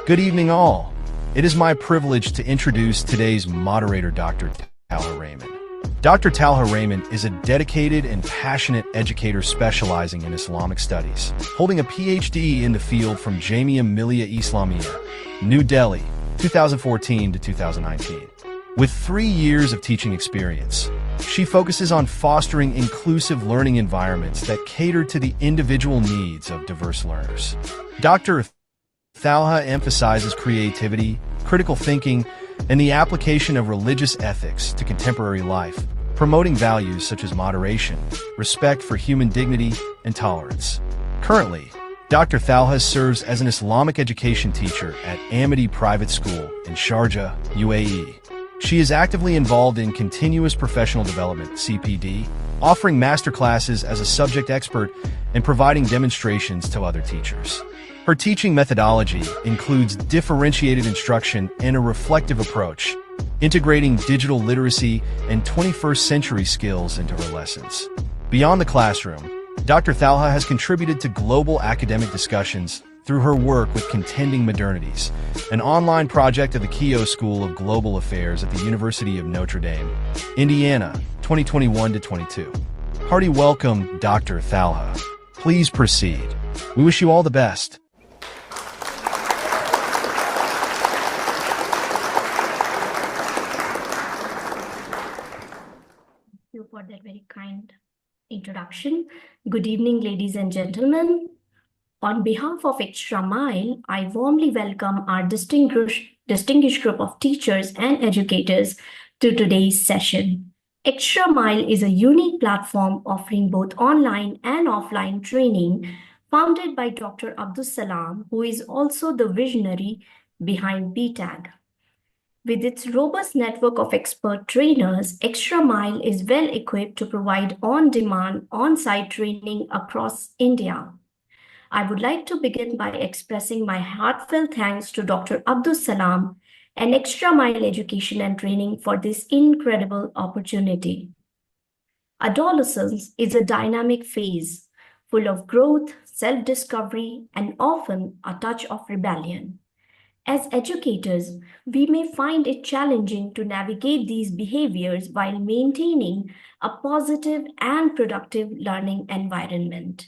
Good evening, all. It is my privilege to introduce today's moderator, Dr. Talha Raymond. Dr. Talha Raymond is a dedicated and passionate educator specializing in Islamic studies, holding a PhD in the field from Jamia Millia Islamia, New Delhi, 2014 to 2019. With 3 years of teaching experience, she focuses on fostering inclusive learning environments that cater to the individual needs of diverse learners. Dr. Talha emphasizes creativity, critical thinking, and the application of religious ethics to contemporary life, promoting values such as moderation, respect for human dignity, and tolerance. Currently, Dr. Talha serves as an Islamic education teacher at Amity Private School in Sharjah, UAE. She is actively involved in continuous professional development, CPD, offering masterclasses as a subject expert and providing demonstrations to other teachers. Her teaching methodology includes differentiated instruction and a reflective approach, integrating digital literacy and 21st century skills into her lessons. Beyond the classroom, Dr. Talha has contributed to global academic discussions through her work with Contending Modernities, an online project of the Keough School of Global Affairs at the University of Notre Dame, Indiana, 2021 to 22. Hearty welcome, Dr. Talha. Please proceed. We wish you all the best. Thank you for that very kind introduction. Good evening, ladies and gentlemen. On behalf of Extra Mile, I warmly welcome our distinguished group of teachers and educators to today's session. Extra Mile is a unique platform offering both online and offline training, founded by Dr. Abdus Salam, who is also the visionary behind BTAG. With its robust network of expert trainers, Extra Mile is well equipped to provide on-demand, on-site training across India. I would like to begin by expressing my heartfelt thanks to Dr. Abdus Salam and Extra Mile Education and Training for this incredible opportunity. Adolescence is a dynamic phase, full of growth, self-discovery, and often a touch of rebellion. As educators, we may find it challenging to navigate these behaviors while maintaining a positive and productive learning environment.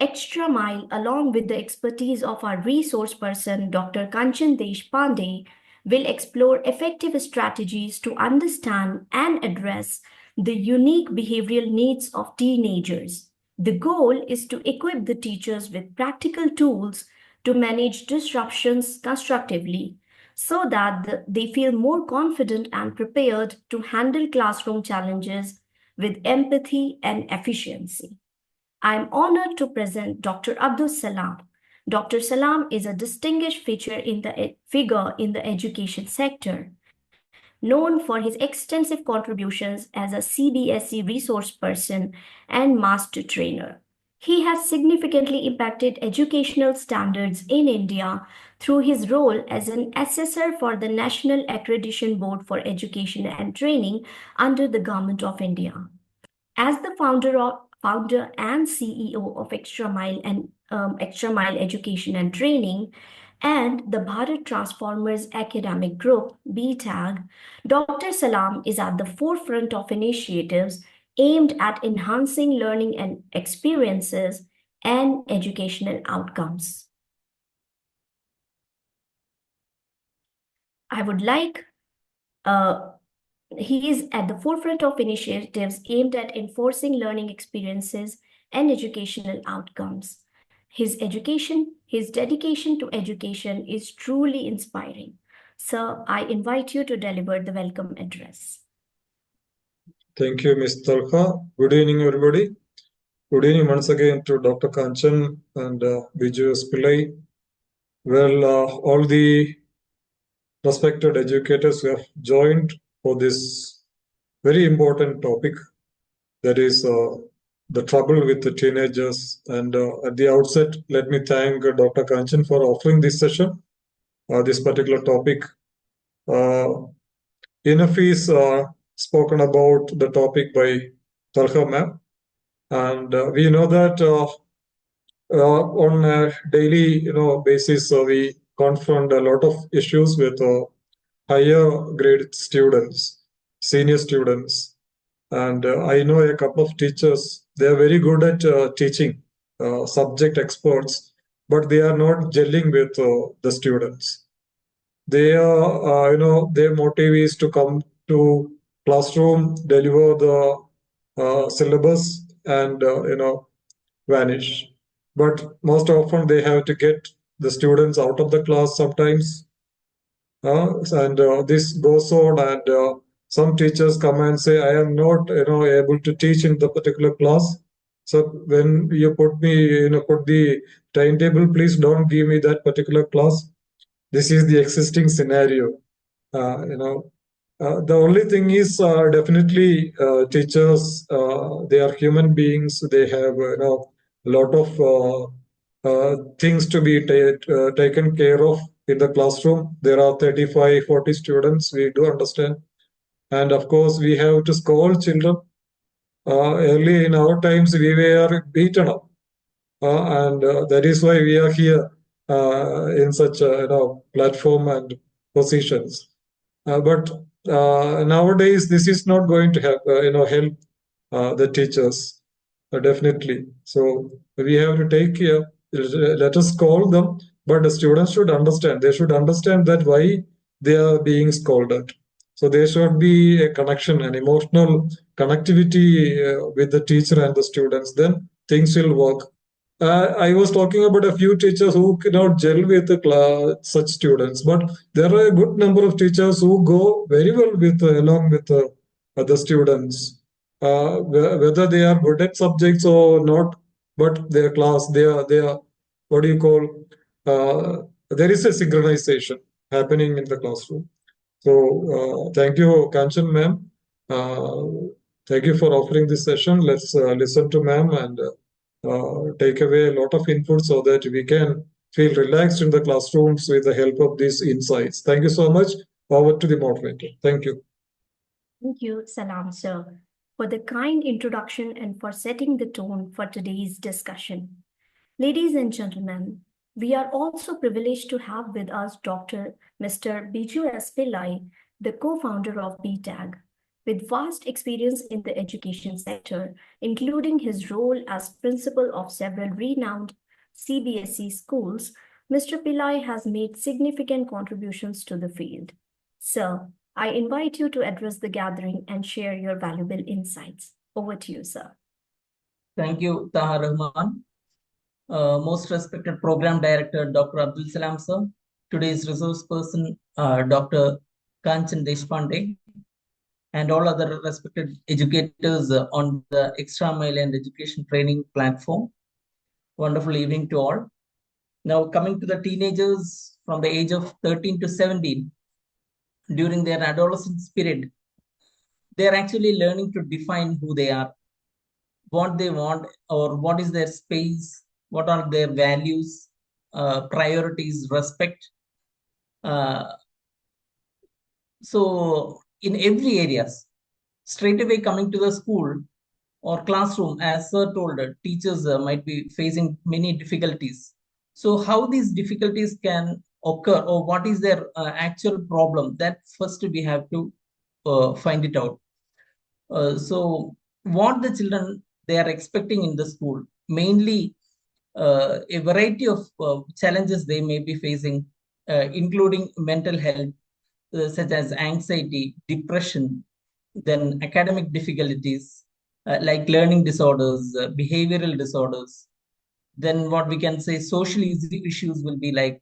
Extra Mile, along with the expertise of our resource person, Dr. Kanchan Deshpande, will explore effective strategies to understand and address the unique behavioral needs of teenagers. The goal is to equip the teachers with practical tools to manage disruptions constructively so that they feel more confident and prepared to handle classroom challenges with empathy and efficiency. I am honored to present Dr. Abdus Salam. Dr. Salam is a distinguished figure in the education sector, known for his extensive contributions as a CBSE resource person and master trainer. He has significantly impacted educational standards in India through his role as an assessor for the National Accreditation Board for Education and Training under the Government of India. As the founder and CEO of Extra Mile Education and Training, and the Bharat Transformers Academic Group, BTAG, Dr. Salam is at the forefront of initiatives aimed at enhancing learning and experiences and educational outcomes. He is at the forefront of initiatives aimed at enforcing learning experiences and educational outcomes. His dedication to education is truly inspiring. Sir, I invite you to deliver the welcome address. Thank you, Ms. Talha. Good evening, everybody. Good evening once again to Dr. Kanchan and Biju Pillai. Well, all the respected educators who have joined for this very important topic, that is the trouble with the teenagers. And at the outset, let me thank Dr. Kanchan for offering this session, this particular topic. Enough is spoken about the topic by Talha ma'am. And we know that on a daily basis, we confront a lot of issues with higher grade students, senior students. And I know a couple of teachers, they are very good at teaching, subject experts, but they are not gelling with the students. They are, their motive is to come to classroom, deliver the syllabus, and vanish. But most often they have to get the students out of the class sometimes, and this goes on, and some teachers come and say, I am not able to teach in the particular class. So when you put me, put the timetable, please don't give me that particular class. This is the existing scenario. The only thing is, definitely teachers, they are human beings. They have a lot of things to be taken care of in the classroom. There are 35, 40 students, we do understand. And of course, we have to scold children. Early in our times, we were beaten up. And that is why we are here in such a platform and positions. But nowadays, this is not going to have help the teachers definitely. So we have to take care. Let us call them, but the students should understand. They should understand that why they are being scolded. So there should be a connection, an emotional connectivity with the teacher and the students. Then things will work. I was talking about a few teachers who cannot gel with the such students, but there are a good number of teachers who go very well with along with the students, whether they are good at subjects or not. But their class, they are what do you call? There is a synchronization happening in the classroom. So thank you, Kanchan ma'am. Thank you for offering this session. Let's listen to ma'am and take away a lot of input so that we can feel relaxed in the classrooms with the help of these insights. Thank you so much. Over to the moderator. Thank you. Thank you, Salam, sir, for the kind introduction and for setting the tone for today's discussion. Ladies and gentlemen, we are also privileged to have with us Dr. Mr. Biju S. Pillai, the co-founder of BTAG. With vast experience in the education sector, including his role as principal of several renowned CBSE schools, Mr. Pillai has made significant contributions to the field. Sir, I invite you to address the gathering and share your valuable insights. Over to you, sir. Thank you, Taha Rahman. Most respected Program Director, Dr. Abdul Salam, sir. Today's resource person, Dr. Kanchan Deshpande, and all other respected educators on the Extra Mile and Education Training platform. Wonderful evening to all. Now, coming to the teenagers from the age of 13 to 17, during their adolescence period, they are actually learning to define who they are, what they want, or what is their space, what are their values, priorities, respect. So in every areas, straight away coming to the school or classroom, as sir told, teachers might be facing many difficulties. So how these difficulties can occur, or what is their actual problem, that first we have to find it out. So what the children they are expecting in the school, mainly a variety of challenges they may be facing, including mental health, such as anxiety, depression, then academic difficulties, like learning disorders, behavioral disorders. Then what we can say, social issues will be like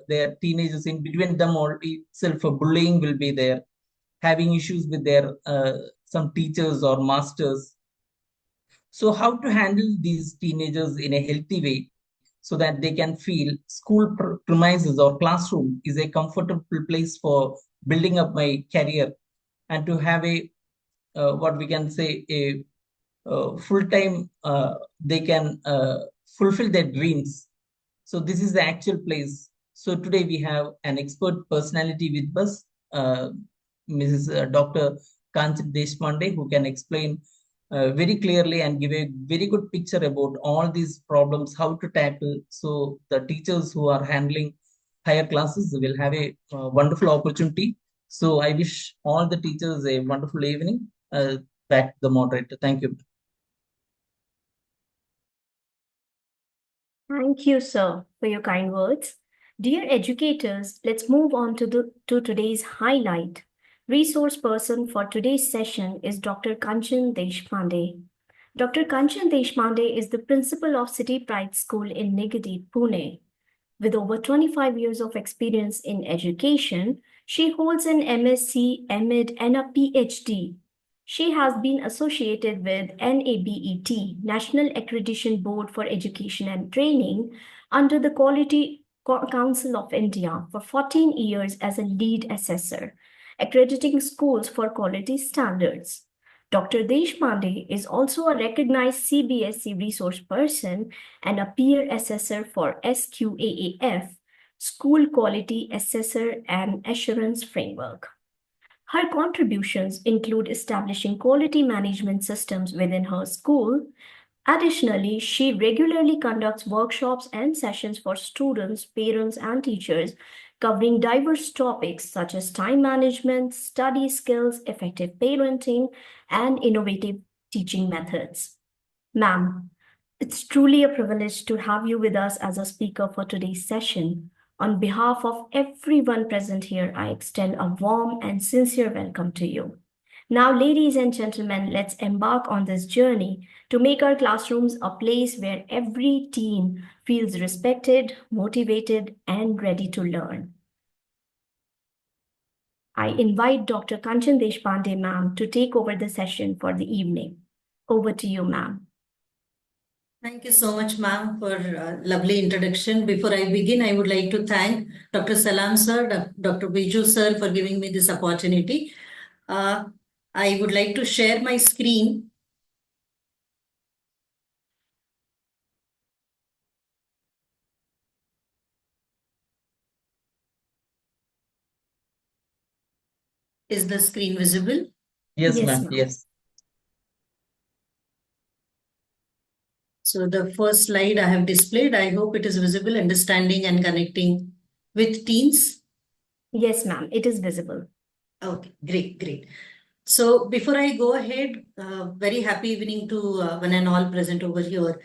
their teenagers in between them or itself, bullying will be there, having issues with their some teachers or masters. So how to handle these teenagers in a healthy way so that they can feel school premises or classroom is a comfortable place for building up my career, and to have a what we can say a full time they can fulfill their dreams. So this is the actual place. So today we have an expert personality with us, Mrs. Dr. Kanchan Deshpande, who can explain very clearly and give a very good picture about all these problems, how to tackle. So the teachers who are handling higher classes will have a wonderful opportunity. So I wish all the teachers a wonderful evening. Back to the moderator. Thank you. Thank you, sir, for your kind words. Dear educators, let's move on to today's highlight. Resource person for today's session is Dr. Kanchan Deshpande. Dr. Kanchan Deshpande is the principal of City Pride School in Nigadi, Pune. With over 25 years of experience in education, she holds an MSc, MID, and a PhD. She has been associated with NABET, National Accreditation Board for Education and Training, under the Quality Council of India for 14 years as a lead assessor, accrediting schools for quality standards. Dr. Deshpande is also a recognized CBSE resource person and a peer assessor for SQAAF, School Quality Assessor and Assurance Framework. Her contributions include establishing quality management systems within her school. Additionally, she regularly conducts workshops and sessions for students, parents, and teachers covering diverse topics such as time management, study skills, effective parenting, and innovative teaching methods. Ma'am, it's truly a privilege to have you with us as a speaker for today's session. On behalf of everyone present here, I extend a warm and sincere welcome to you. Now, ladies and gentlemen, let's embark on this journey to make our classrooms a place where every teen feels respected, motivated, and ready to learn. I invite Dr. Kanchan Deshpande, ma'am, to take over the session for the evening. Over to you, ma'am. Thank you so much, ma'am, for a lovely introduction. Before I begin, I would like to thank Dr. Salam sir, Dr. Biju sir for giving me this opportunity. I would like to share my screen. Is the screen visible? Yes, Yes, ma'am. ma'am. Yes. So the first slide I have displayed, I hope it is visible, understanding and connecting with teens. Yes, ma'am, it is visible. Okay, great. So before I go ahead, very happy evening to one and all present over here.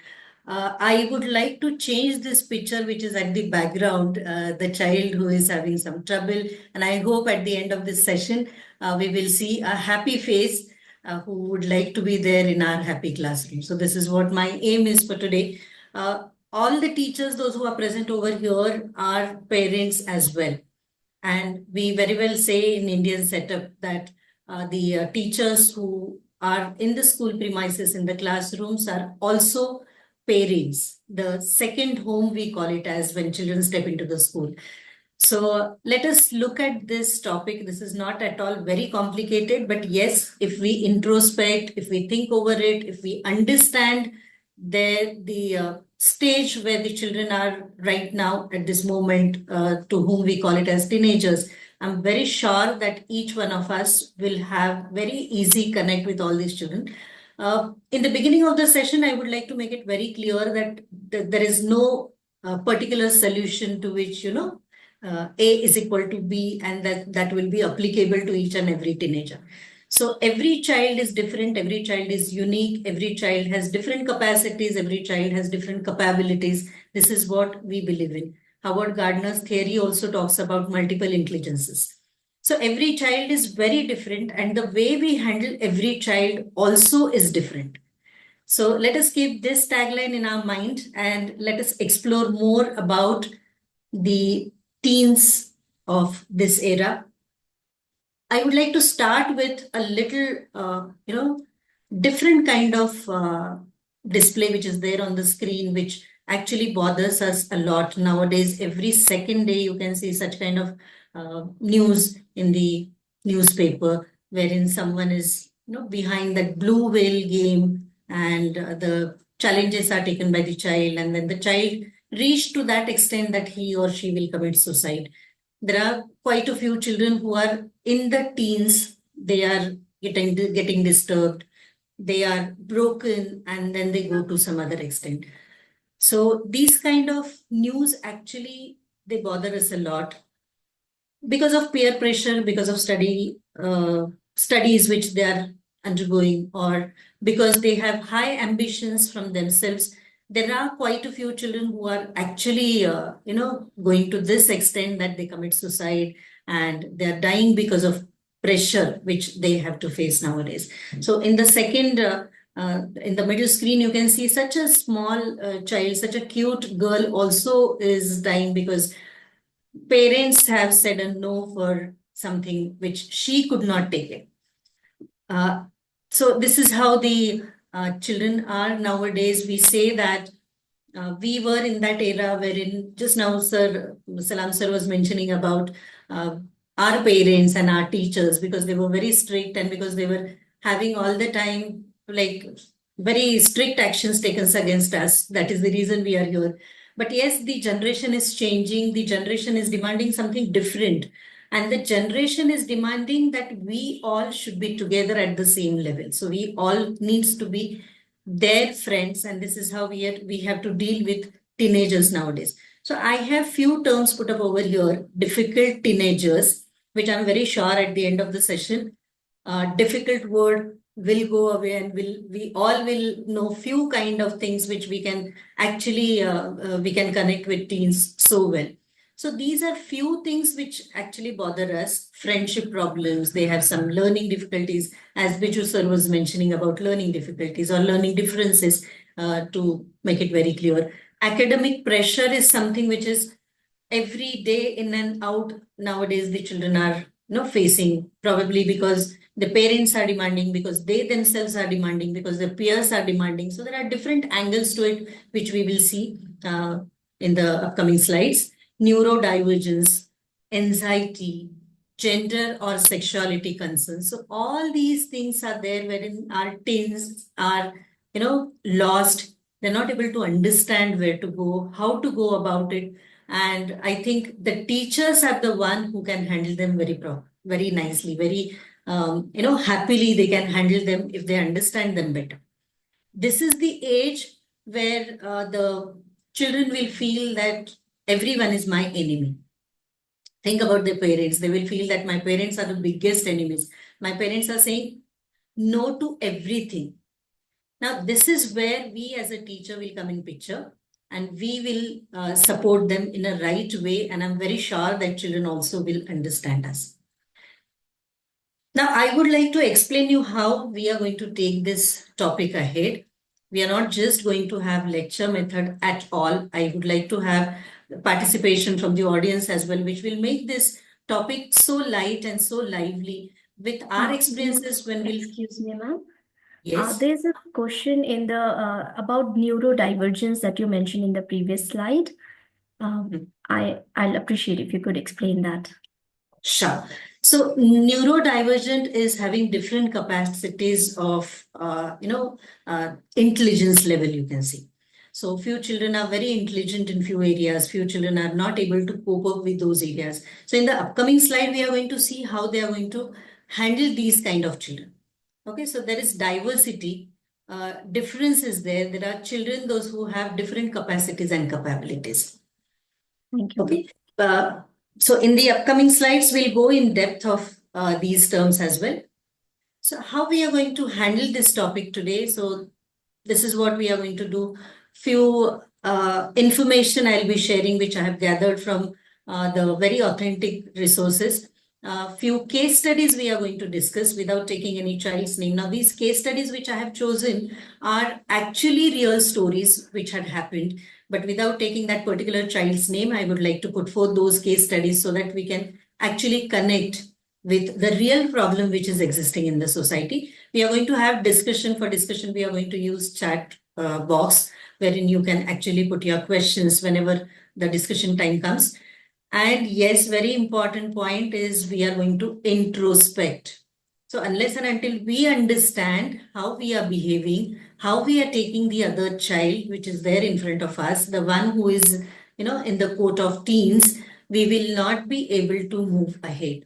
I would like to change this picture, which is at the background, the child who is having some trouble. And I hope at the end of this session, we will see a happy face who would like to be there in our happy classroom. So this is what my aim is for today. All the teachers, those who are present over here, are parents as well. And we very well say in Indian setup that the teachers who are in the school premises, in the classrooms, are also parents. The second home, we call it as, when children step into the school. So let us look at this topic. This is not at all very complicated, but yes, if we introspect, if we think over it, if we understand the stage where the children are right now at this moment, to whom we call it as teenagers, I'm very sure that each one of us will have very easy connect with all these children. In the beginning of the session, I would like to make it very clear that there is no particular solution to which, A is equal to B, and that will be applicable to each and every teenager. So every child is different, every child is unique, every child has different capacities, every child has different capabilities. This is what we believe in. Howard Gardner's theory also talks about multiple intelligences. So every child is very different, and the way we handle every child also is different. So let us keep this tagline in our mind and let us explore more about the teens of this era. I would like to start with a little, different kind of display which is there on the screen, which actually bothers us a lot nowadays. Every second day, you can see such kind of news in the newspaper, wherein someone is, behind that blue whale game, and the challenges are taken by the child, and then the child reached to that extent that he or she will commit suicide. There are quite a few children who are in the teens. They are getting disturbed. they are broken, and then they go to some other extent. So these kind of news actually, they bother us a lot because of peer pressure, because of studies which they are undergoing, or because they have high ambitions from themselves. There are quite a few children who are actually, going to this extent that they commit suicide, and they are dying because of pressure which they have to face nowadays. So in the second, in the middle screen, you can see such a small child, such a cute girl also is dying because parents have said a no for something which she could not take it. So this is how the children are nowadays. We say that we were in that era wherein just now, Sir Salam Sir was mentioning about uh, our parents and our teachers, because they were very strict and because they were having all the time like very strict actions taken against us. That is the reason we are here. But yes, the generation is changing. The generation is demanding something different. And the generation is demanding that we all should be together at the same level. So we all needs to be their friends, and this is how we have to deal with teenagers nowadays. So I have few terms put up over here: difficult teenagers, which I'm very sure at the end of the session, difficult word will go away, and we all will know few kind of things which we can actually we can connect with teens so well. So these are few things which actually bother us. Friendship problems, they have some learning difficulties, as Biju sir was mentioning about learning difficulties or learning differences, to make it very clear. Academic pressure is something which is every day in and out nowadays the children are facing, probably because the parents are demanding, because they themselves are demanding, because their peers are demanding. So there are different angles to it which we will see in the upcoming slides. Neurodivergence, anxiety, gender or sexuality concerns. So all these things are there wherein our teens are, lost. They're not able to understand where to go, how to go about it. And I think the teachers are the one who can handle them very nicely, very, happily they can handle them if they understand them better. This is the age where the children will feel that everyone is my enemy. Think about their parents. They will feel that my parents are the biggest enemies. My parents are saying no to everything. Now, this is where we as a teacher will come in picture, and we will support them in a right way. And I'm very sure that children also will understand us. Now, I would like to explain you how we are going to take this topic ahead. We are not just going to have lecture method at all. I would like to have participation from the audience as well, which will make this topic so light and so lively with our experiences when we'll... Excuse me, ma'am. Yes. There's a question in the about neurodivergence that you mentioned in the previous slide. I'll appreciate if you could explain that. Sure. So neurodivergent is having different capacities of, intelligence level, you can see. So few children are very intelligent in few areas, few children are not able to cope up with those areas. So in the upcoming slide, we are going to see how they are going to handle these kind of children. Okay, so there is diversity, difference is there. There are children, those who have different capacities and capabilities. Thank you. Okay. So in the upcoming slides, we'll go in depth of these terms as well. So how we are going to handle this topic today. So this is what we are going to do. Few information I'll be sharing, which I have gathered from the very authentic resources. Few case studies we are going to discuss without taking any child's name. Now, these case studies which I have chosen are actually real stories which had happened. But without taking that particular child's name, I would like to put forth those case studies so that we can actually connect with the real problem which is existing in the society. We are going to have discussion. For discussion, we are going to use chat box, wherein you can actually put your questions whenever the discussion time comes. And yes, very important point is we are going to introspect. So unless and until we understand how we are behaving, how we are taking the other child, which is there in front of us, the one who is, in the court of teens, we will not be able to move ahead.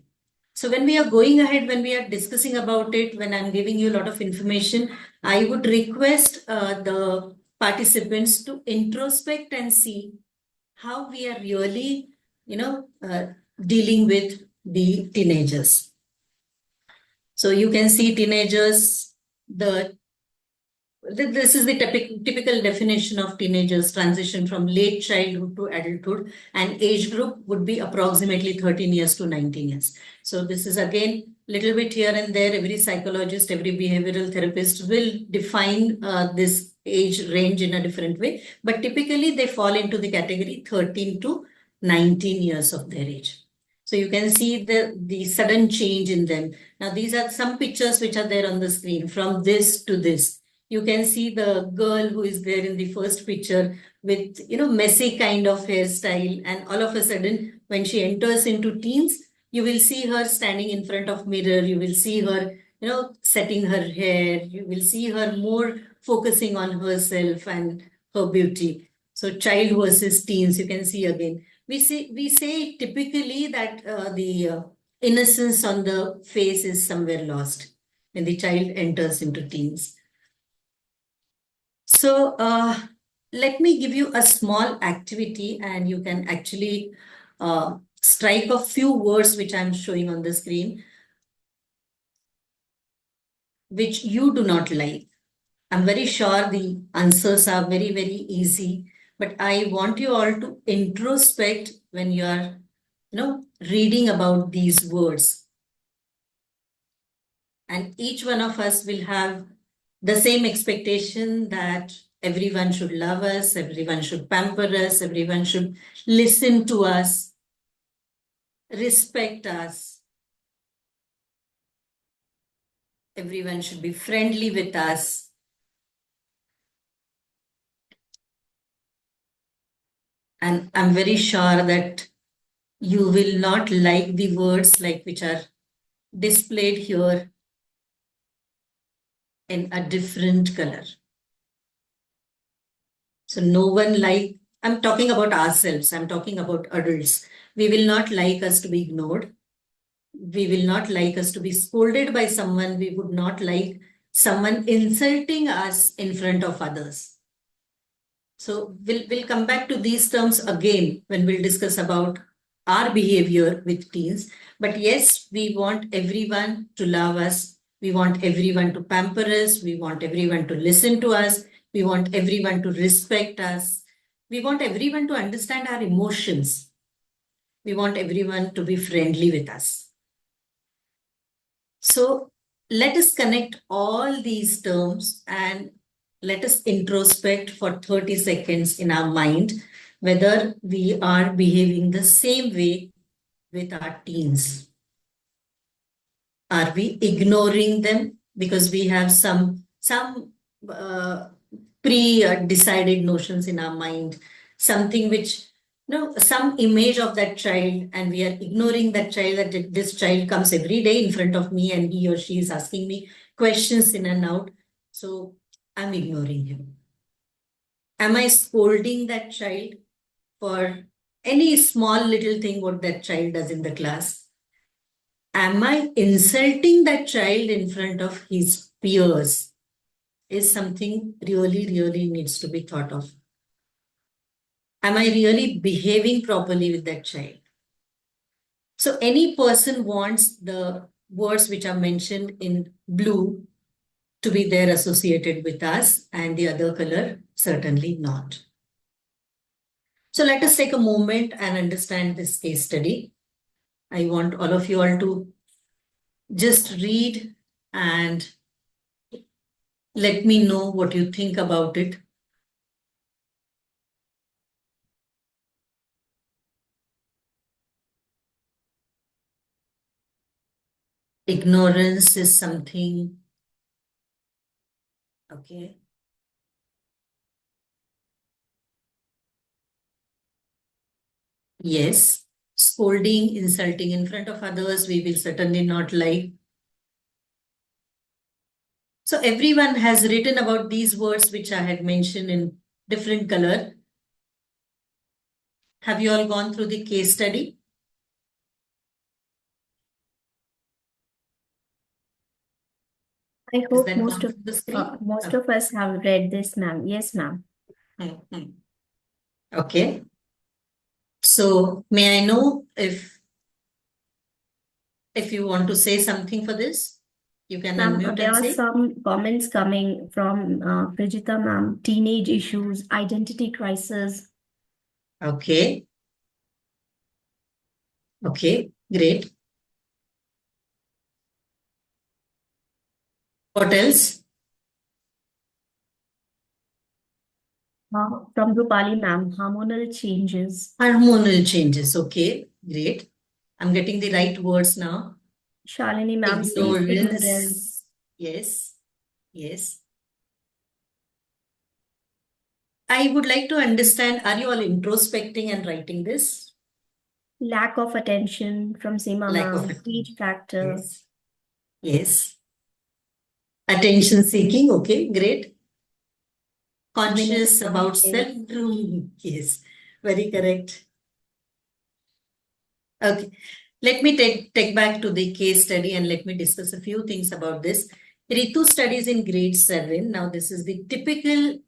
So when we are going ahead, when we are discussing about it, when I'm giving you a lot of information, I would request the participants to introspect and see how we are really, dealing with the teenagers. So you can see teenagers, this is the typical definition of teenagers transition from late childhood to adulthood, and age group would be approximately 13 years to 19 years. So this is again little bit here and there. Every psychologist, every behavioral therapist will define this age range in a different way, but typically they fall into the category 13 to 19 years of their age. So you can see the sudden change in them. Now these are some pictures which are there on the screen from this to this. You can see the girl who is there in the first picture with, messy kind of hairstyle. And all of a sudden, when she enters into teens, you will see her standing in front of mirror. You will see her, setting her hair. You will see her more focusing on herself and her beauty. So child versus teens, you can see again. We say typically that the innocence on the face is somewhere lost when the child enters into teens. So let me give you a small activity, and you can actually strike a few words which I'm showing on the screen, which you do not like. I'm very sure the answers are very, very easy, but I want you all to introspect when you are, reading about these words. And each one of us will have the same expectation that everyone should love us, everyone should pamper us, everyone should listen to us, respect us, everyone should be friendly with us. And I'm very sure that you will not like the words like which are displayed here in a different color. So no one I'm talking about ourselves, I'm talking about adults. We will not like us to be ignored. We will not like us to be scolded by someone. We would not like someone insulting us in front of others. So we'll come back to these terms again when we'll discuss about our behavior with teens. But yes, we want everyone to love us. We want everyone to pamper us. We want everyone to listen to us. We want everyone to respect us. We want everyone to understand our emotions. We want everyone to be friendly with us. So let us connect all these terms and let us introspect for 30 seconds in our mind whether we are behaving the same way with our teens. Are we ignoring them because we have some pre-decided notions in our mind, something which, some image of that child, and we are ignoring that child, that this child comes every day in front of me and he or she is asking me questions in and out. So I'm ignoring him. Am I scolding that child for any small little thing what that child does in the class? Am I insulting that child in front of his peers? Is something really, really needs to be thought of. Am I really behaving properly with that child? So any person wants the words which are mentioned in blue to be there associated with us, and the other color certainly not. So let us take a moment and understand this case study. I want all of you all to just read and let me know what you think about it. Ignorance is something, okay. Yes, scolding, insulting in front of others, we will certainly not like. So everyone has written about these words which I had mentioned in different color. Have you all gone through the case study? I Is hope that most come of to the screen? most of us have read this, ma'am. Yes, ma'am. Mhm. Okay. So may I know if you want to say something for this? You can Ma'am, unmute there and are say. some comments coming from Prijita, ma'am. Teenage issues, identity crisis. Okay. Okay. Great. What else? From Rupali, ma'am, hormonal changes. Hormonal changes. Okay. Great. I'm getting the right words now. Shalini, ma'am, says ignorance. Ignorance. Yes. Yes. I would like to understand, are you all introspecting and writing this? Lack of attention from Seema, Lack of ma'am. it. Age factor. Yes. Yes. Attention seeking. Okay. Great. Conscious Minimum about sleep. self-grooming. Yes. Very correct. Okay. Let me take back to the case study and let me discuss a few things about this. Ritu studies in grade 7. Now, this is the typical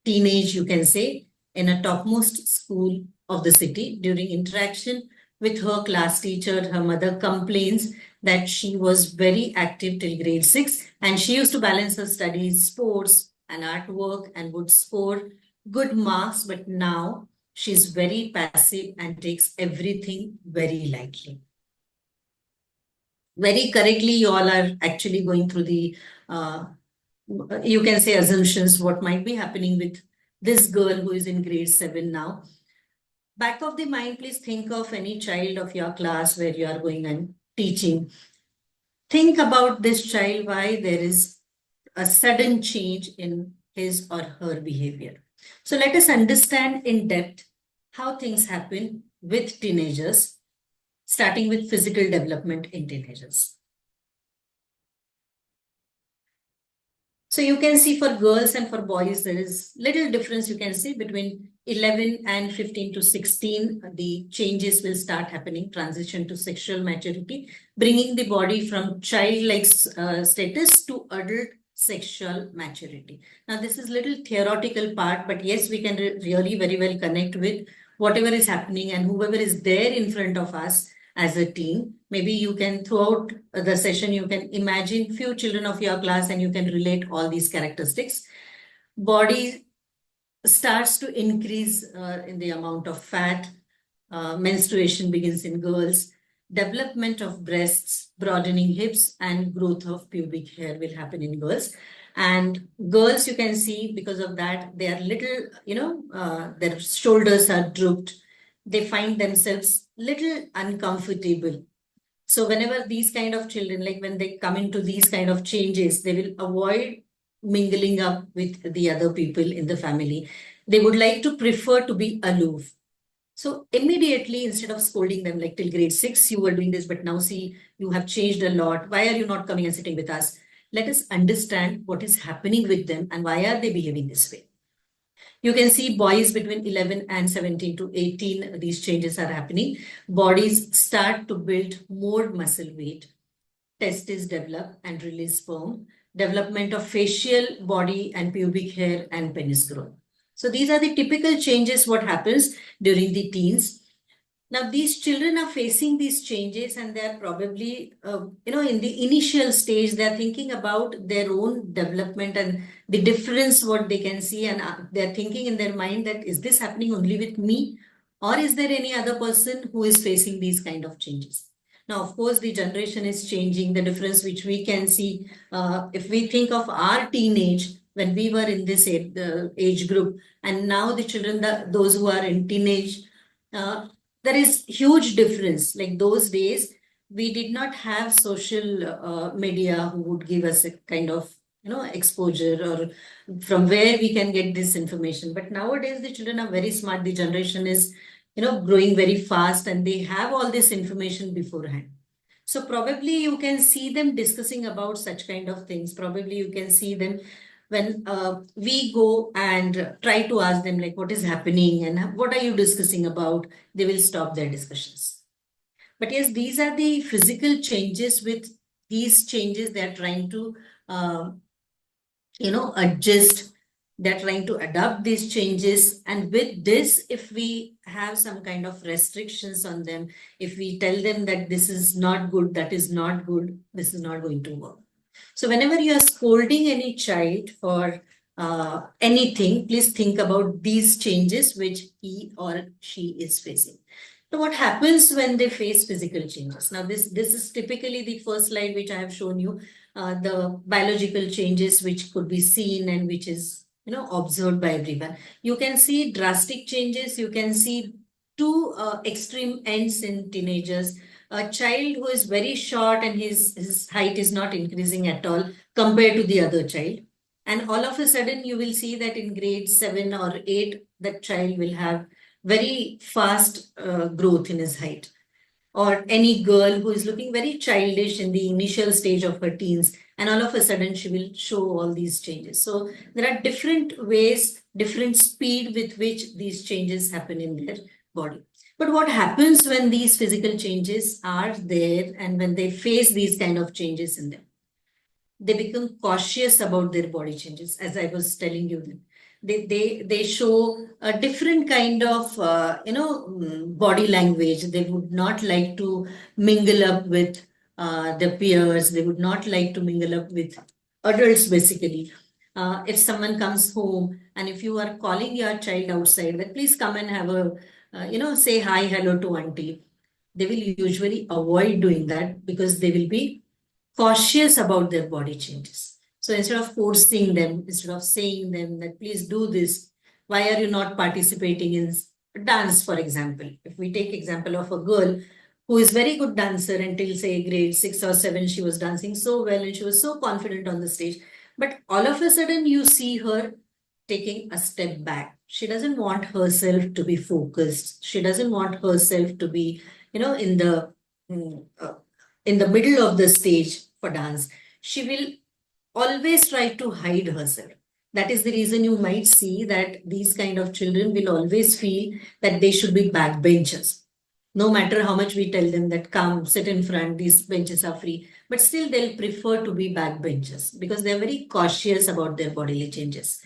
teenage, you can say, in a topmost school of the city. During interaction with her class teacher, her mother complains that she was very active till grade 6 and she used to balance her studies, sports, and artwork and would score good marks. But now she's very passive and takes everything very lightly. Very correctly, you all are actually going through the you can say assumptions what might be happening with this girl who is in grade 7 now. Back of the mind, please think of any child of your class where you are going and teaching. Think about this child, why there is a sudden change in his or her behavior. So let us understand in depth how things happen with teenagers, starting with physical development in teenagers. So you can see for girls and for boys, there is little difference you can see between 11 and 15 to 16. The changes will start happening, transition to sexual maturity, bringing the body from childlike status to adult sexual maturity. Now, this is little theoretical part, but yes, we can really very well connect with whatever is happening and whoever is there in front of us as a teen. Maybe you can, throughout the session, you can imagine few children of your class and you can relate all these characteristics. Body starts to increase in the amount of fat. Menstruation begins in girls. Development of breasts, broadening hips, and growth of pubic hair will happen in girls. And girls, you can see because of that, they are little, their shoulders are drooped. They find themselves little uncomfortable. So whenever these kind of children, like when they come into these kind of changes, they will avoid mingling up with the other people in the family. They would like to prefer to be aloof. So immediately, instead of scolding them like till grade 6, you were doing this, but now see, you have changed a lot. Why are you not coming and sitting with us? Let us understand what is happening with them and why are they behaving this way. You can see boys between 11 and 17 to 18, these changes are happening. Bodies start to build more muscle weight. Testes develop and release sperm. Development of facial, body, and pubic hair and penis growth. So these are the typical changes what happens during the teens. Now, these children are facing these changes and they're probably, in the initial stage, they're thinking about their own development and the difference what they can see. And they're thinking in their mind that, is this happening only with me? Or is there any other person who is facing these kind of changes? Now, of course, the generation is changing. The difference which we can see, if we think of our teenage, when we were in this age group, and now the children, those who are in teenage, there is huge difference. Like those days, we did not have social media who would give us a kind of exposure or from where we can get this information. But nowadays, the children are very smart. The generation is growing very fast and they have all this information beforehand. So probably you can see them discussing about such kind of things. Probably you can see them when we go and try to ask them like what is happening and what are you discussing about, they will stop their discussions. But yes, these are the physical changes with these changes, they're trying to, adjust. They're trying to adapt these changes. And with this, if we have some kind of restrictions on them, if we tell them that this is not good, that is not good, this is not going to work. So whenever you are scolding any child for anything, please think about these changes which he or she is facing. So what happens when they face physical changes? Now, this is typically the first slide which I have shown you, the biological changes which could be seen and which is observed by everyone. You can see drastic changes. You can see two extreme ends in teenagers. A child who is very short and his height is not increasing at all compared to the other child. And all of a sudden, you will see that in grade 7 or 8, that child will have very fast growth in his height. Or any girl who is looking very childish in the initial stage of her teens, and all of a sudden she will show all these changes. So there are different ways, different speed with which these changes happen in their body. But what happens when these physical changes are there and when they face these kind of changes in them? They become cautious about their body changes, as I was telling you. They show a different kind of body language. They would not like to mingle up with their peers. They would not like to mingle up with adults, basically. If someone comes home and if you are calling your child outside that please come and have a say hi, hello to auntie, they will usually avoid doing that because they will be cautious about their body changes. So instead of forcing them, instead of saying them that please do this, why are you not participating in dance, for example? If we take example of a girl who is very good dancer until say grade 6 or 7, she was dancing so well and she was so confident on the stage. But all of a sudden you see her taking a step back. She doesn't want herself to be focused. She doesn't want herself to be, in the middle of the stage for dance. She will always try to hide herself. That is the reason you might see that these kind of children will always feel that they should be backbenchers. No matter how much we tell them that come, sit in front, these benches are free, but still they'll prefer to be backbenchers because they're very cautious about their bodily changes.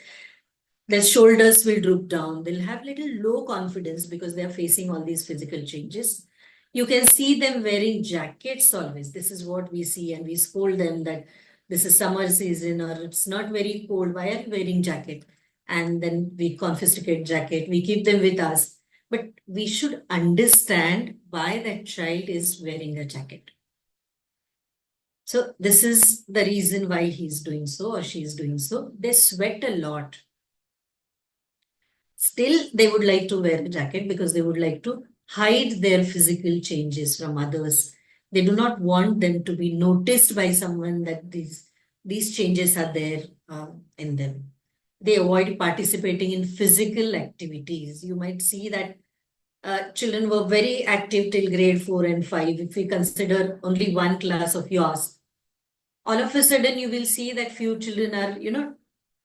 Their shoulders will droop down. They'll have little low confidence because they're facing all these physical changes. You can see them wearing jackets always. This is what we see, and we scold them that this is summer season or it's not very cold. Why are you wearing jacket? And then we confiscate jacket. We keep them with us. But we should understand why that child is wearing a jacket. So this is the reason why he's doing so or she's doing so. They sweat a lot. Still, they would like to wear a jacket because they would like to hide their physical changes from others. They do not want them to be noticed by someone that these changes are there in them. They avoid participating in physical activities. You might see that children were very active till grade 4 and 5. If we consider only one class of yours, all of a sudden you will see that few children are,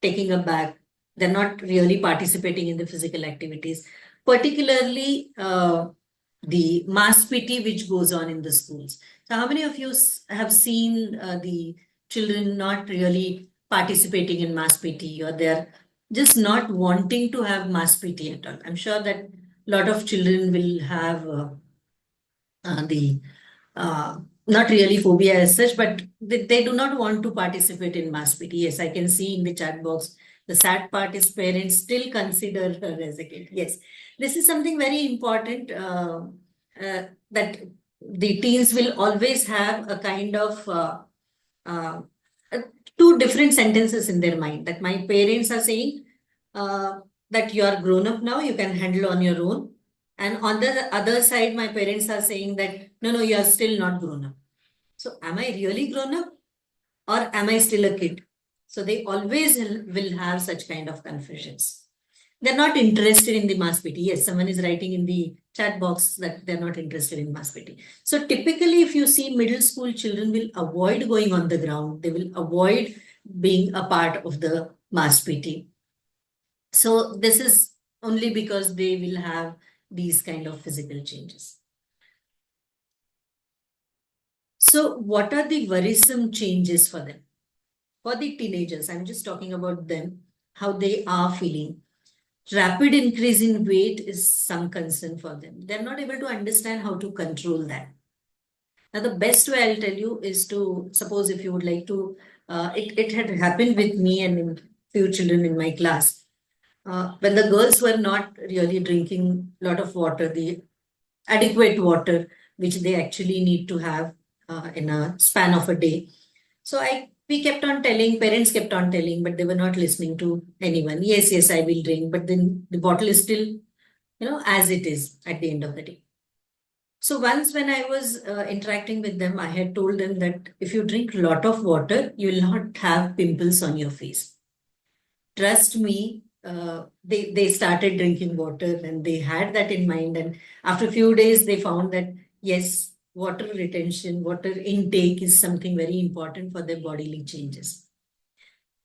taking a back. They're not really participating in the physical activities, particularly the mass PT which goes on in the schools. So how many of you have seen the children not really participating in mass PT, or they're just not wanting to have mass PT at all? I'm sure that a lot of children will have the not really phobia as such, but they do not want to participate in mass PT. Yes, I can see in the chat box. The sad part is parents still consider her as a kid. Yes, this is something very important that the teens will always have a kind of uh, two different sentences in their mind. That my parents are saying that you are grown up now, you can handle on your own. And on the other side, my parents are saying that, no, you are still not grown up. So am I really grown up or am I still a kid? So they always will have such kind of confusions. They're not interested in the mass PT. Yes, someone is writing in the chat box that they're not interested in mass PT. So typically, if you see middle school children will avoid going on the ground. They will avoid being a part of the mass PT. So this is only because they will have these kind of physical changes. So what are the worrisome changes for them? For the teenagers, I'm just talking about them, how they are feeling. Rapid increase in weight is some concern for them. They're not able to understand how to control that. Now, the best way I'll tell you is to suppose if you would like to, it had happened with me and in few children in my class. When the girls were not really drinking a lot of water, the adequate water, which they actually need to have in a span of a day. So we kept on telling, parents kept on telling, but they were not listening to anyone. Yes, yes, I will drink, but then the bottle is still, as it is at the end of the day. So once when I was interacting with them, I had told them that if you drink a lot of water, you will not have pimples on your face. Trust me, they started drinking water and they had that in mind. And after a few days, they found that yes, water retention, water intake is something very important for their bodily changes.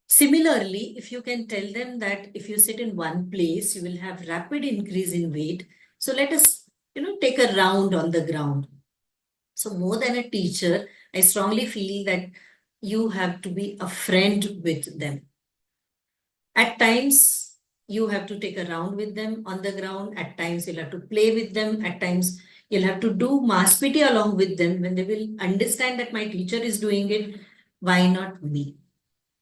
Similarly, if you can tell them that if you sit in one place, you will have rapid increase in weight. So let us, take a round on the ground. So more than a teacher, I strongly feel that you have to be a friend with them. At times, you have to take a round with them on the ground. At times, you'll have to play with them. At times, you'll have to do mass PT along with them. When they will understand that my teacher is doing it, why not me?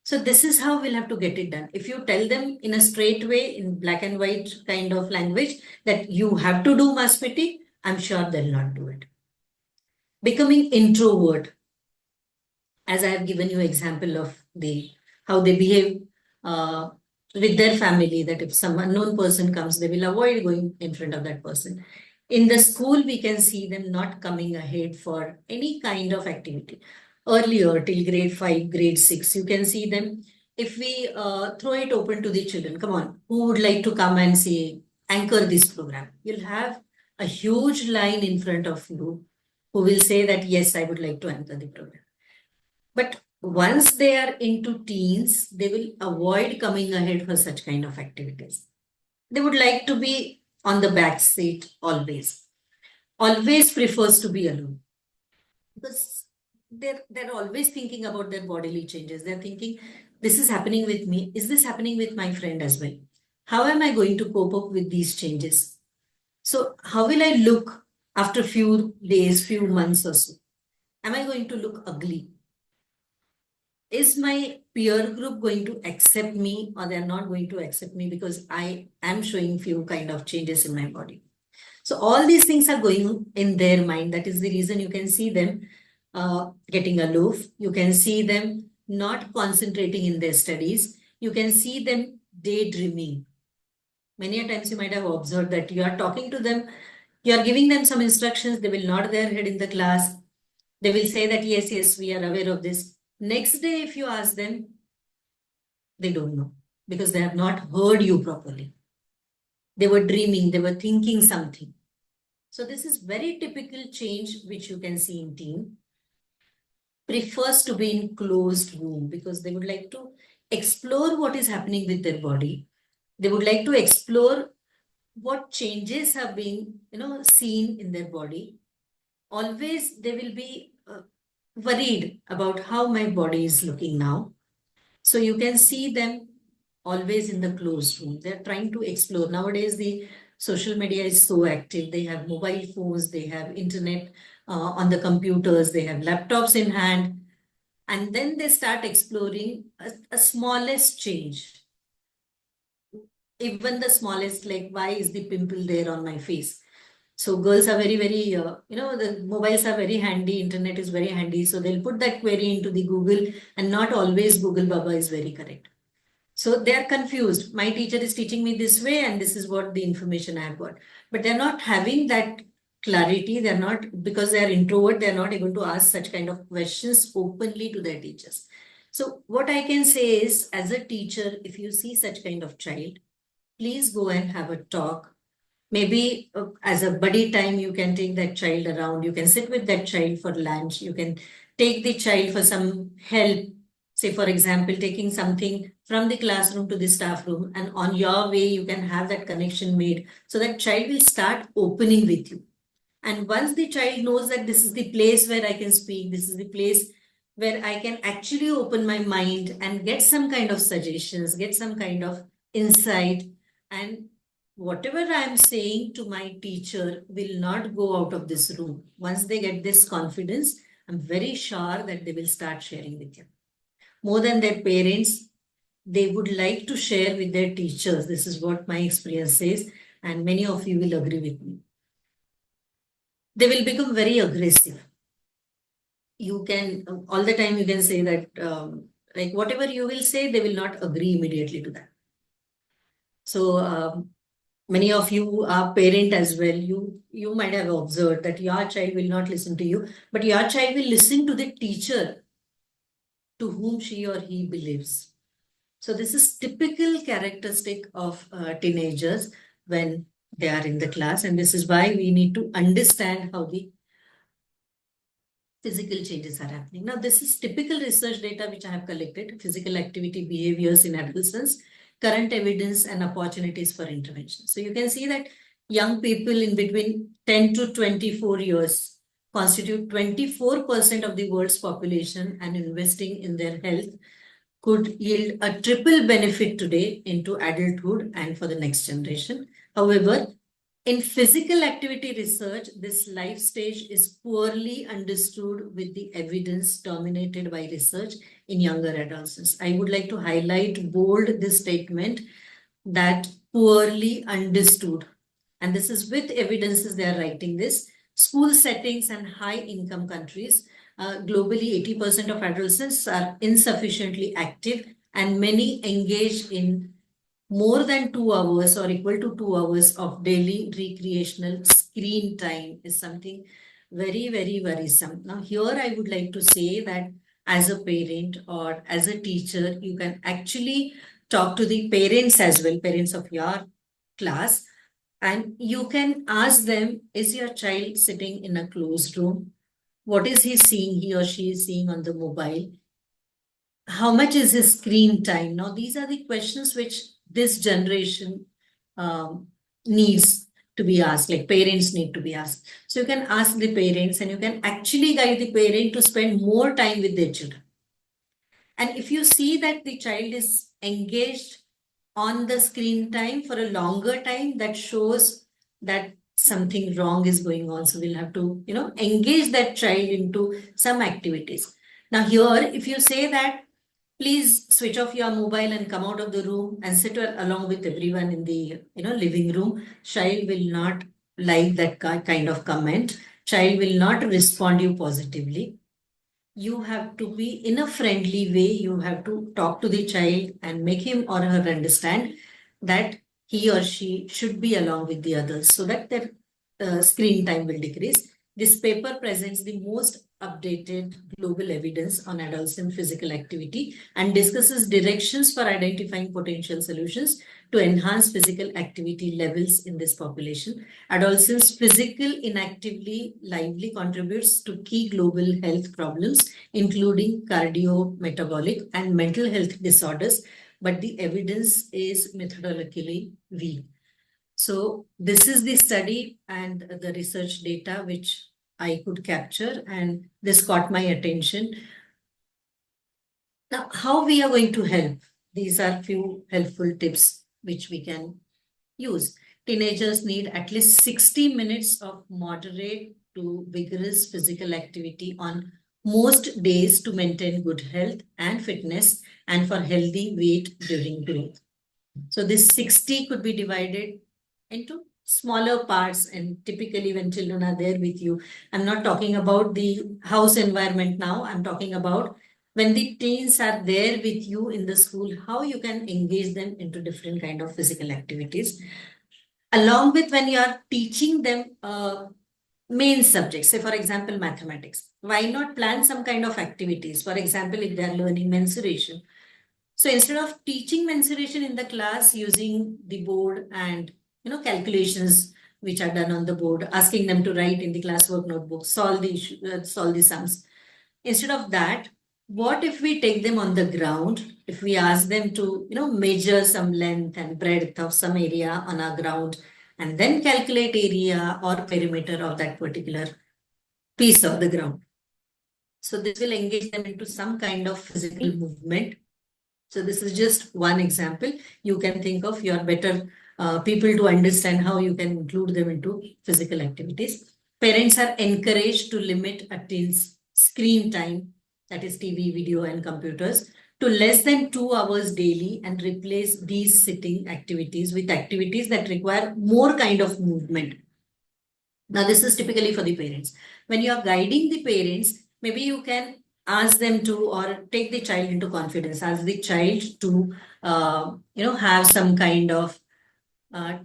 So this is how we'll have to get it done. If you tell them in a straight way, in black and white kind of language, that you have to do mass PT, I'm sure they'll not do it. Becoming introvert, as I have given you example of how they behave with their family, that if some unknown person comes, they will avoid going in front of that person. In the school, we can see them not coming ahead for any kind of activity. Earlier, till grade 5, grade 6, you can see them. If we throw it open to the children, come on, who would like to come and say, anchor this program? You'll have a huge line in front of you who will say that, yes, I would like to anchor the program. But once they are into teens, they will avoid coming ahead for such kind of activities. They would like to be on the back seat always. Always prefers to be alone. Because they're always thinking about their bodily changes. They're thinking, this is happening with me. Is this happening with my friend as well? How am I going to cope up with these changes? So how will I look after few days, few months or so? Am I going to look ugly? Is my peer group going to accept me or they're not going to accept me because I am showing few kind of changes in my body? So all these things are going in their mind. That is the reason you can see them getting aloof. You can see them not concentrating in their studies. You can see them daydreaming. Many a times you might have observed that you are talking to them, you are giving them some instructions, they will nod their head in the class. They will say that, yes, yes, we are aware of this. Next day, if you ask them, they don't know because they have not heard you properly. They were dreaming, they were thinking something. So this is very typical change which you can see in teen. Prefers to be in closed room because they would like to explore what is happening with their body. They would like to explore what changes have been, seen in their body. Always they will be worried about how my body is looking now. So you can see them always in the closed room. They're trying to explore. Nowadays, the social media is so active. They have mobile phones, they have internet on the computers, they have laptops in hand. And then they start exploring a smallest change. Even the smallest, like, why is the pimple there on my face? So girls are very, very, the mobiles are very handy, internet is very handy. So they'll put that query into the Google and not always Google Baba is very correct. So they're confused. My teacher is teaching me this way and this is what the information I've got. But they're not having that clarity. They're not, because they're introvert, they're not able to ask such kind of questions openly to their teachers. So what I can say is, as a teacher, if you see such kind of child, please go and have a talk. Maybe as a buddy time, you can take that child around. You can sit with that child for lunch. You can take the child for some help. Say, for example, taking something from the classroom to the staff room, and on your way, you can have that connection made so that child will start opening with you. And once the child knows that this is the place where I can speak, this is the place where I can actually open my mind and get some kind of suggestions, get some kind of insight, and whatever I am saying to my teacher will not go out of this room. Once they get this confidence, I'm very sure that they will start sharing with you. More than their parents, they would like to share with their teachers. This is what my experience says, and many of you will agree with me. They will become very aggressive. You can, all the time, you can say that, like whatever you will say, they will not agree immediately to that. So, many of you are parent as well. You might have observed that your child will not listen to you, but your child will listen to the teacher to whom she or he believes. So this is typical characteristic of teenagers when they are in the class, and this is why we need to understand how the physical changes are happening. Now, this is typical research data which I have collected: physical activity behaviors in adolescence, current evidence, and opportunities for intervention. So you can see that young people in between 10 to 24 years constitute 24% of the world's population, and investing in their health could yield a triple benefit today into adulthood and for the next generation. However, in physical activity research, this life stage is poorly understood, with the evidence dominated by research in younger adolescents. I would like to highlight bold this statement, that poorly understood. And this is with evidences they are writing this. School settings and high income countries, globally 80% of adolescents are insufficiently active, and many engage in more than 2 hours or equal to 2 hours of daily recreational screen time is something very, very worrisome. Now, here I would like to say that as a parent or as a teacher, you can actually talk to the parents as well, parents of your class, and you can ask them, is your child sitting in a closed room? What is he seeing, he or she is seeing on the mobile? How much is his screen time? Now, these are the questions which this generation needs to be asked, like parents need to be asked. So you can ask the parents, and you can actually guide the parent to spend more time with their children. And if you see that the child is engaged on the screen time for a longer time, that shows that something wrong is going on. So we'll have to, engage that child into some activities. Now here, if you say that, please switch off your mobile and come out of the room and sit along with everyone in the, living room, child will not like that kind of comment. Child will not respond you positively. You have to be in a friendly way. You have to talk to the child and make him or her understand that he or she should be along with the others, so that their screen time will decrease. This paper presents the most updated global evidence on adolescent physical activity and discusses directions for identifying potential solutions to enhance physical activity levels in this population. Adolescents' physical inactivity lively contributes to key global health problems, including cardiometabolic and mental health disorders, but the evidence is methodologically weak. So this is the study and the research data which I could capture, and this caught my attention. Now, how we are going to help? These are few helpful tips which we can use. Teenagers need at least 60 minutes of moderate to vigorous physical activity on most days to maintain good health and fitness and for healthy weight during growth. So this 60 could be divided into smaller parts, and typically when children are there with you, I'm not talking about the house environment now, I'm talking about when the teens are there with you in the school, how you can engage them into different kind of physical activities, along with when you are teaching them main subjects, say for example mathematics. Why not plan some kind of activities? For example, if they are learning mensuration, so instead of teaching mensuration in the class using the board and calculations which are done on the board, asking them to write in the classwork notebook, solve the sums. Instead of that, what if we take them on the ground? If we ask them to measure some length and breadth of some area on our ground, and then calculate area or perimeter of that particular piece of the ground. So this will engage them into some kind of physical movement. So this is just one example. You can think of your better people to understand how you can include them into physical activities. Parents are encouraged to limit a child's screen time, that is TV, video, and computers, to less than 2 hours daily and replace these sitting activities with activities that require more kind of movement. Now, this is typically for the parents. When you are guiding the parents, maybe you can ask them to, or take the child into confidence, ask the child to, have some kind of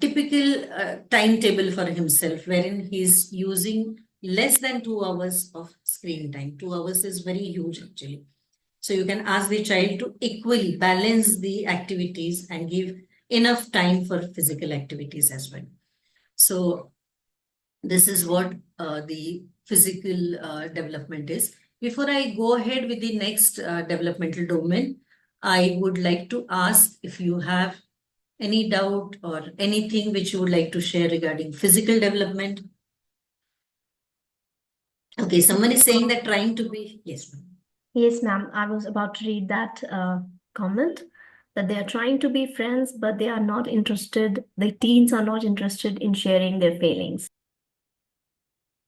typical timetable for himself, wherein he's using less than 2 hours of screen time. 2 hours is very huge, actually. So you can ask the child to equally balance the activities and give enough time for physical activities as well. So this is what the physical development is. Before I go ahead with the next developmental domain, I would like to ask if you have any doubt or anything which you would like to share regarding physical development. Okay, someone is saying that trying to be, yes, ma'am. Yes, ma'am. I was about to read that comment that they are trying to be friends, but they are not interested. The teens are not interested in sharing their feelings.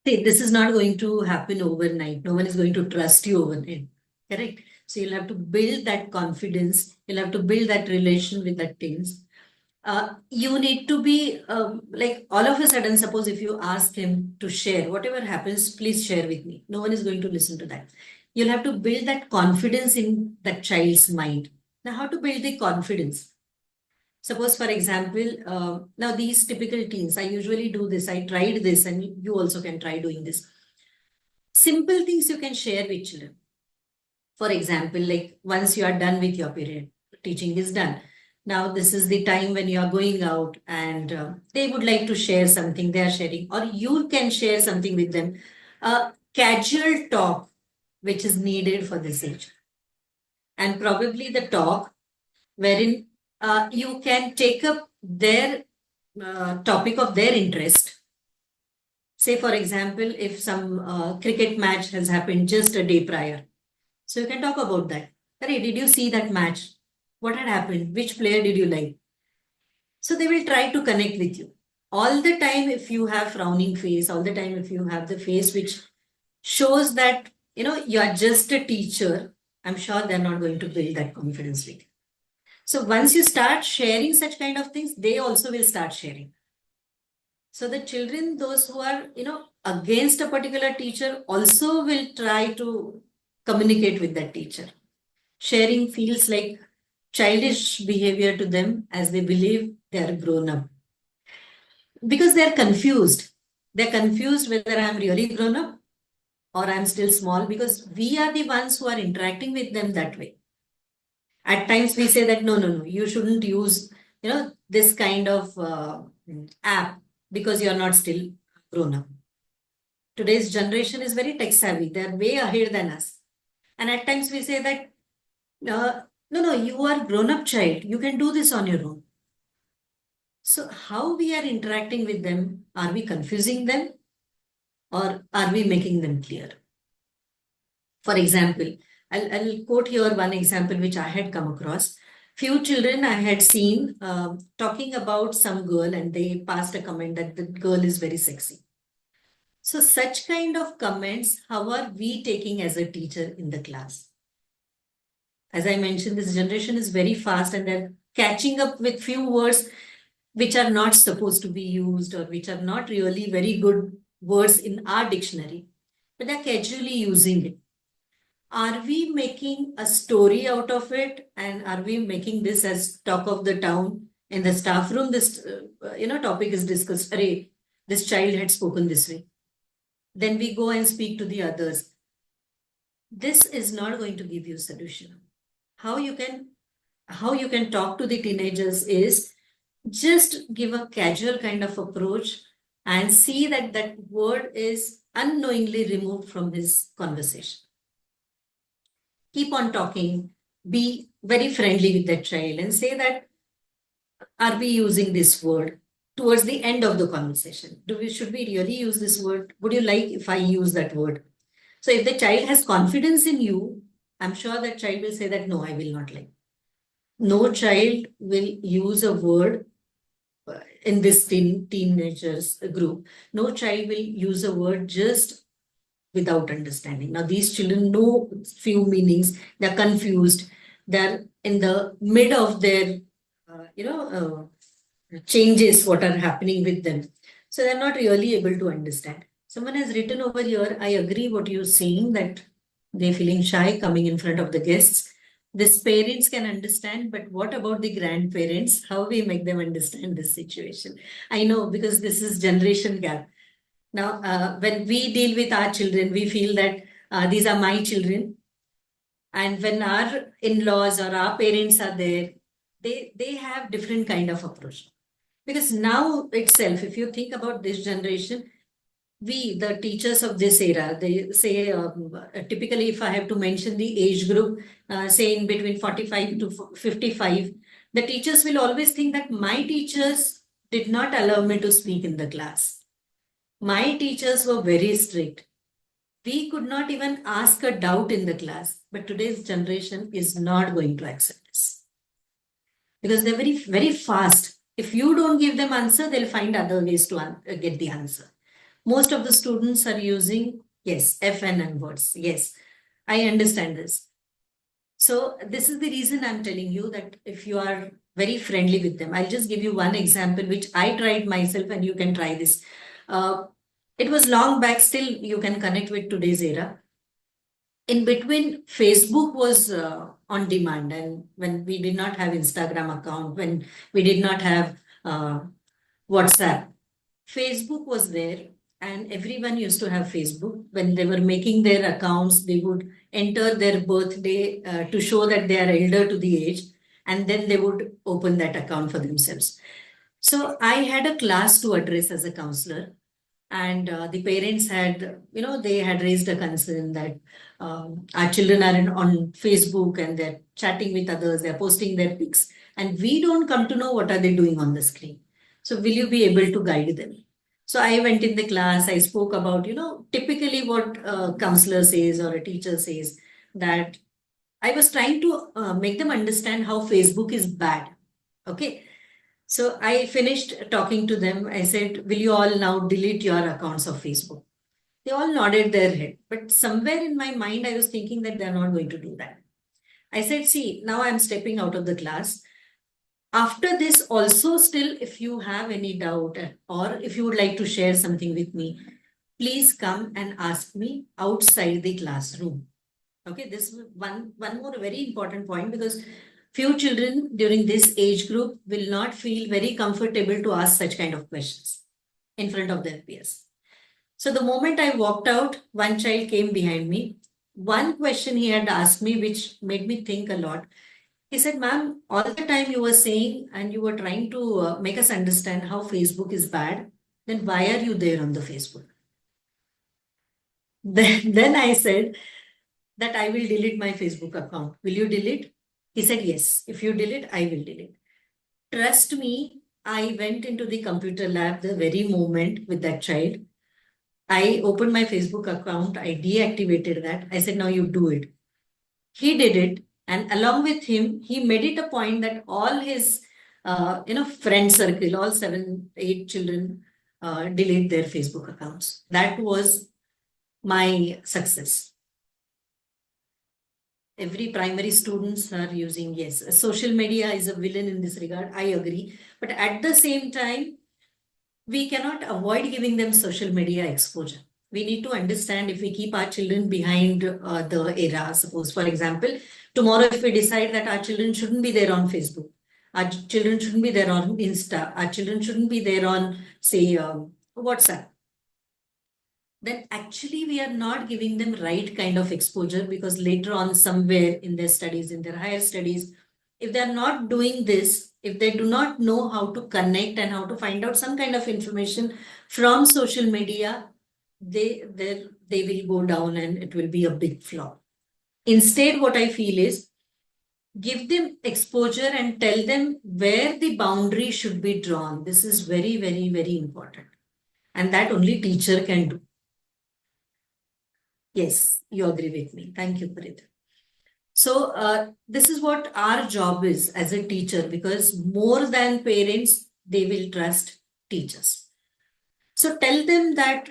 See, this is not going to happen overnight. No one is going to trust you overnight. Correct? So you'll have to build that confidence. You'll have to build that relation with that teens. You need to be like all of a sudden, suppose if you ask him to share, whatever happens, please share with me. No one is going to listen to that. You'll have to build that confidence in that child's mind. Now, how to build the confidence? Suppose, for example, now these typical teens, I usually do this. I tried this, and you also can try doing this. Simple things you can share with children. For example, like once you are done with your period, teaching is done. Now, this is the time when you are going out and they would like to share something they are sharing, or you can share something with them. Casual talk, which is needed for this age. And probably the talk wherein you can take up their topic of their interest. Say, for example, if some cricket match has happened just a day prior. So you can talk about that. Hey, did you see that match? What had happened? Which player did you like? So they will try to connect with you. All the time, if you have frowning face, all the time, if you have the face which shows that, you are just a teacher, I'm sure they're not going to build that confidence with you. So once you start sharing such kind of things, they also will start sharing. So the children, those who are, against a particular teacher, also will try to communicate with that teacher. Sharing feels like childish behavior to them as they believe they are grown up. Because they're confused. They're confused whether I'm really grown up or I'm still small, because we are the ones who are interacting with them that way. At times we say that, no, you shouldn't use, this kind of app because you're not still grown up. Today's generation is very tech savvy. They're way ahead than us. And at times we say that, no, you are grown up child. You can do this on your own. So how we are interacting with them? Are we confusing them or are we making them clear? For example, I'll quote here one example which I had come across. Few children I had seen talking about some girl, and they passed a comment that the girl is very sexy. So such kind of comments, how are we taking as a teacher in the class? As I mentioned, this generation is very fast and they're catching up with few words which are not supposed to be used or which are not really very good words in our dictionary, but they're casually using it. Are we making a story out of it, and are we making this as talk of the town in the staff room? This topic is discussed. Array, this child had spoken this way. Then we go and speak to the others. This is not going to give you solution. How you can talk to the teenagers is just give a casual kind of approach and see that that word is unknowingly removed from his conversation. Keep on talking, be very friendly with that child and say that, are we using this word? towards the end of the conversation. Should we really use this word? Would you like if I use that word? So if the child has confidence in you, I'm sure that child will say that, no, I will not like. No child will use a word in this teenagers group. No child will use a word just without understanding. Now, these children know few meanings. They're confused. They're in the mid of their, changes what are happening with them. So they're not really able to understand. Someone has written over here, I agree what you're saying, that they're feeling shy coming in front of the guests. This parents can understand, but what about the grandparents? How we make them understand this situation? I know, because this is generation gap. Now, when we deal with our children, we feel that these are my children. And when our in-laws or our parents are there, they have different kind of approach. Because now itself, if you think about this generation, we, the teachers of this era, they say, typically, if I have to mention the age group, say in between 45 to 55, the teachers will always think that my teachers did not allow me to speak in the class. My teachers were very strict. We could not even ask a doubt in the class. But today's generation is not going to accept this. Because they're very, very fast. If you don't give them answer, they'll find other ways to get the answer. Most of the students are using, yes, F and N words. Yes, I understand this. So this is the reason I'm telling you that if you are very friendly with them, I'll just give you one example, which I tried myself, and you can try this. It was long back, still you can connect with today's era. In between, Facebook was on demand, and when we did not have Instagram account, when we did not have WhatsApp, Facebook was there, and everyone used to have Facebook. When they were making their accounts, they would enter their birthday to show that they are elder to the age, and then they would open that account for themselves. So I had a class to address as a counselor, and the parents had, they had raised a concern that our children are on Facebook and they're chatting with others, they're posting their pics, and we don't come to know what are they doing on the screen. So will you be able to guide them? So I went in the class, I spoke about, typically what a counselor says or a teacher says, that I was trying to make them understand how Facebook is bad. Okay. So I finished talking to them. I said, will you all now delete your accounts of Facebook? They all nodded their head. But somewhere in my mind, I was thinking that they're not going to do that. I said, see, now I'm stepping out of the class. After this, also still, if you have any doubt or if you would like to share something with me, please come and ask me outside the classroom. Okay, this is one more very important point, because few children during this age group will not feel very comfortable to ask such kind of questions in front of their peers. So the moment I walked out, one child came behind me. One question he had asked me, which made me think a lot. He said, ma'am, all the time you were saying and you were trying to make us understand how Facebook is bad, then why are you there on the Facebook? Then I said that I will delete my Facebook account. Will you delete? He said, yes, if you delete, I will delete. Trust me, I went into the computer lab the very moment with that child. I opened my Facebook account. I deactivated that. I said, now you do it. He did it. And along with him, he made it a point that all his, friend circle, all 7, 8 children delete their Facebook accounts. That was my success. Every primary students are using, yes, social media is a villain in this regard. I agree. But at the same time, we cannot avoid giving them social media exposure. We need to understand, if we keep our children behind the era, suppose, for example, tomorrow if we decide that our children shouldn't be there on Facebook, our children shouldn't be there on Insta, our children shouldn't be there on, say, WhatsApp, then actually we are not giving them right kind of exposure, because later on somewhere in their studies, in their higher studies, if they're not doing this, if they do not know how to connect and how to find out some kind of information from social media, they will go down and it will be a big flop. Instead, what I feel is, Give them exposure and tell them where the boundary should be drawn. This is very, very, very important. And that only teacher can do. Yes, you agree with me. Thank you, Parit. So this is what our job is as a teacher, because more than parents, they will trust teachers. So tell them that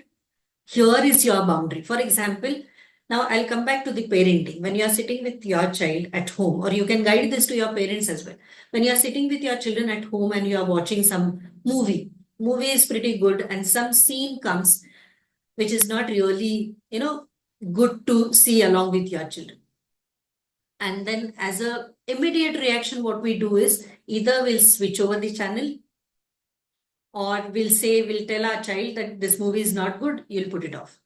here is your boundary. For example, now I'll come back to the parenting. When you are sitting with your child at home, or you can guide this to your parents as well. When you are sitting with your children at home and you are watching some movie is pretty good, and some scene comes which is not really, good to see along with your children. And then as a immediate reaction, what we do is either we'll switch over the channel, or we'll tell our child that this movie is not good, you'll put it off.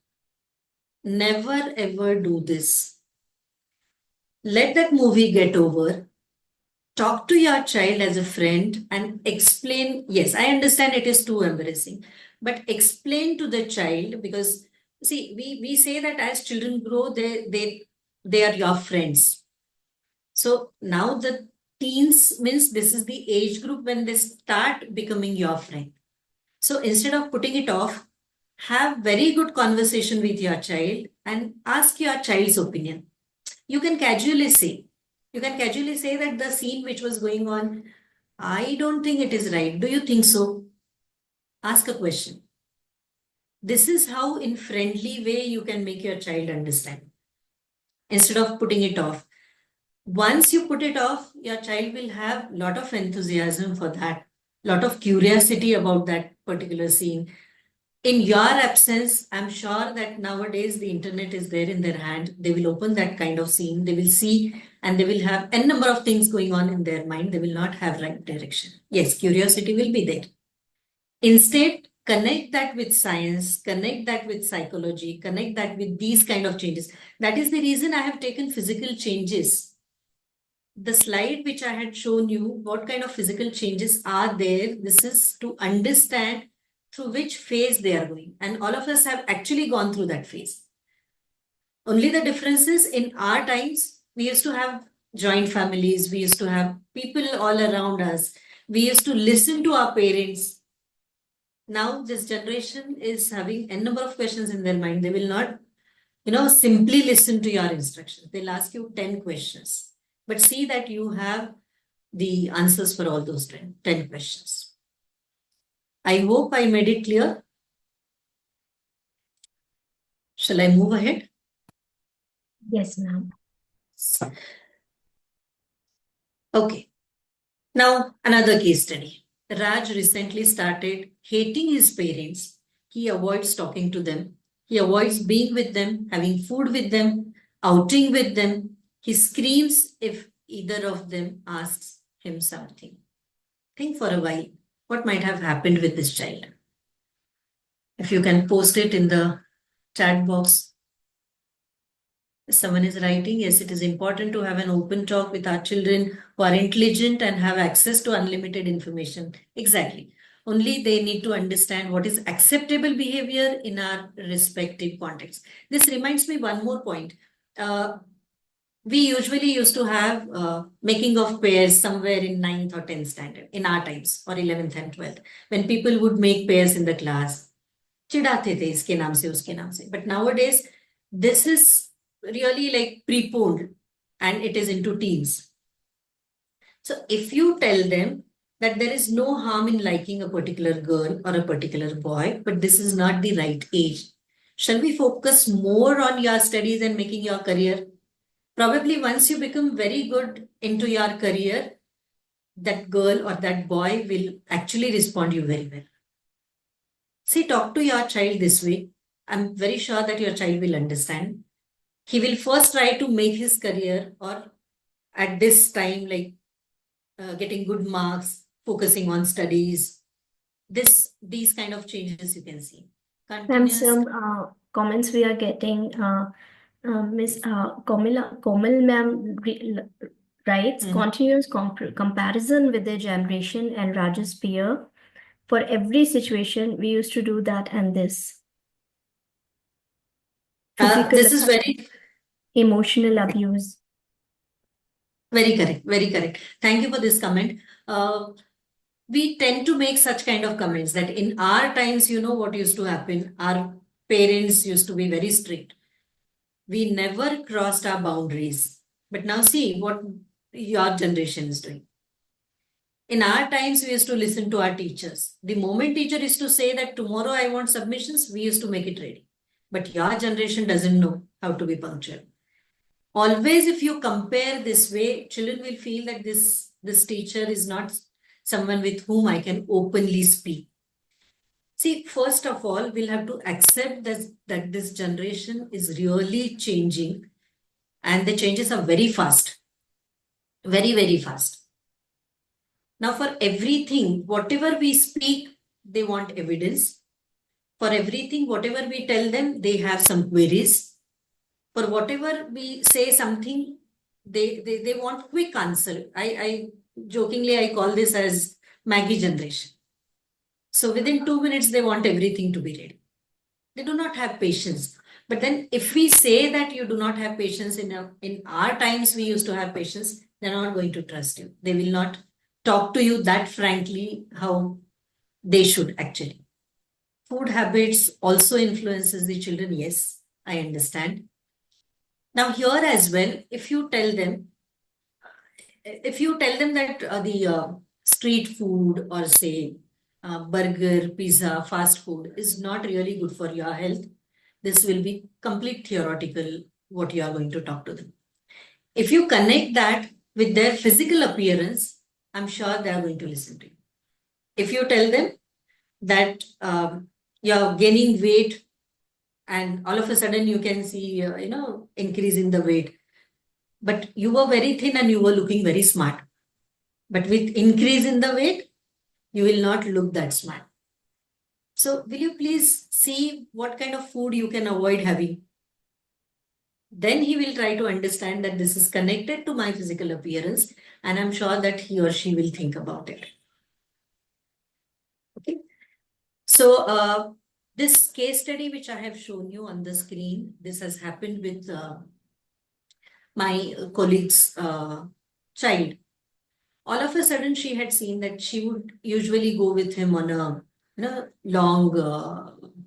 Never ever do this. Let that movie get over. Talk to your child as a friend and explain. Yes, I understand it is too embarrassing, but explain to the child, because see, we say that as children grow, they are your friends. So now the teens means this is the age group when they start becoming your friend. So instead of putting it off, have very good conversation with your child and ask your child's opinion. You can casually say that the scene which was going on, I don't think it is right. Do you think so? Ask a question. This is how in friendly way you can make your child understand instead of putting it off. Once you put it off, your child will have a lot of enthusiasm for that, lot of curiosity about that particular scene. In your absence, I'm sure that nowadays the internet is there in their hand. They will open that kind of scene. They will see, and they will have a number of things going on in their mind. They will not have right direction. Yes, curiosity will be there. Instead, connect that with science, connect that with psychology, connect that with these kind of changes. That is the reason I have taken physical changes. The slide which I had shown you, what kind of physical changes are there? This is to understand through which phase they are going. And all of us have actually gone through that phase. Only the difference is in our times, we used to have joint families. We used to have people all around us. We used to listen to our parents. Now this generation is having a number of questions in their mind. They will not, simply listen to your instructions. They'll ask you 10 questions. But see that you have the answers for all those 10 questions. I hope I made it clear. Shall I move ahead? Yes, ma'am. Okay. Now, another case study. Raj recently started hating his parents. He avoids talking to them. He avoids being with them, having food with them, outing with them. He screams if either of them asks him something. Think for a while what might have happened with this child. If you can post it in the chat box. Someone is writing, yes, it is important to have an open talk with our children who are intelligent and have access to unlimited information. Exactly. Only they need to understand what is acceptable behavior in our respective contexts. This reminds me one more point. We usually used to have making of pairs somewhere in 9th or 10th standard in our times, or 11th and 12th, when people would make pairs in the class. चिढ़ाते थे इसके नाम से उसके नाम से. But nowadays, this is really like preponed and it is into teens. So if you tell them that there is no harm in liking a particular girl or a particular boy, but this is not the right age, shall we focus more on your studies and making your career? Probably once you become very good into your career, that girl or that boy will actually respond you very well. See, talk to your child this way. I'm very sure that your child will understand. He will first try to make his career, or at this time, like getting good marks, focusing on studies. These kind of changes you can see. Ma'am, Continuous. some comments we are getting. Miss Komal ma'am writes, continuous comparison with their generation and Raj's peer. For every situation, we used to do that and this. Physical, This is very emotional abuse. Very correct. Very correct. Thank you for this comment. We tend to make such kind of comments that in our times, you know what used to happen? Our parents used to be very strict. We never crossed our boundaries. But now see what your generation is doing. In our times, we used to listen to our teachers. The moment teacher used to say that tomorrow I want submissions, we used to make it ready. But your generation doesn't know how to be punctual. Always, if you compare this way, children will feel that this teacher is not someone with whom I can openly speak. See, first of all, we'll have to accept that this generation is really changing, and the changes are very fast. Very, very fast. Now, for everything, whatever we speak, they want evidence. For everything, whatever we tell them, they have some queries. For whatever we say something, they want quick answer. I jokingly, I call this as Maggie generation. So within 2 minutes, they want everything to be ready. They do not have patience. But then if we say that you do not have patience, in our times, we used to have patience, they're not going to trust you. They will not talk to you that frankly how they should actually. Food habits also influences the children. Yes, I understand. Now here as well, if you tell them that the street food or say burger, pizza, fast food is not really good for your health, this will be complete theoretical what you are going to talk to them. If you connect that with their physical appearance, I'm sure they are going to listen to you. If you tell them that you're gaining weight and all of a sudden you can see, increase in the weight, but you were very thin and you were looking very smart. But with increase in the weight, you will not look that smart. So will you please see what kind of food you can avoid having? Then he will try to understand that this is connected to my physical appearance, and I'm sure that he or she will think about it. Okay. So this case study which I have shown you on the screen, this has happened with my colleague's child. All of a sudden, she had seen that she would usually go with him on a long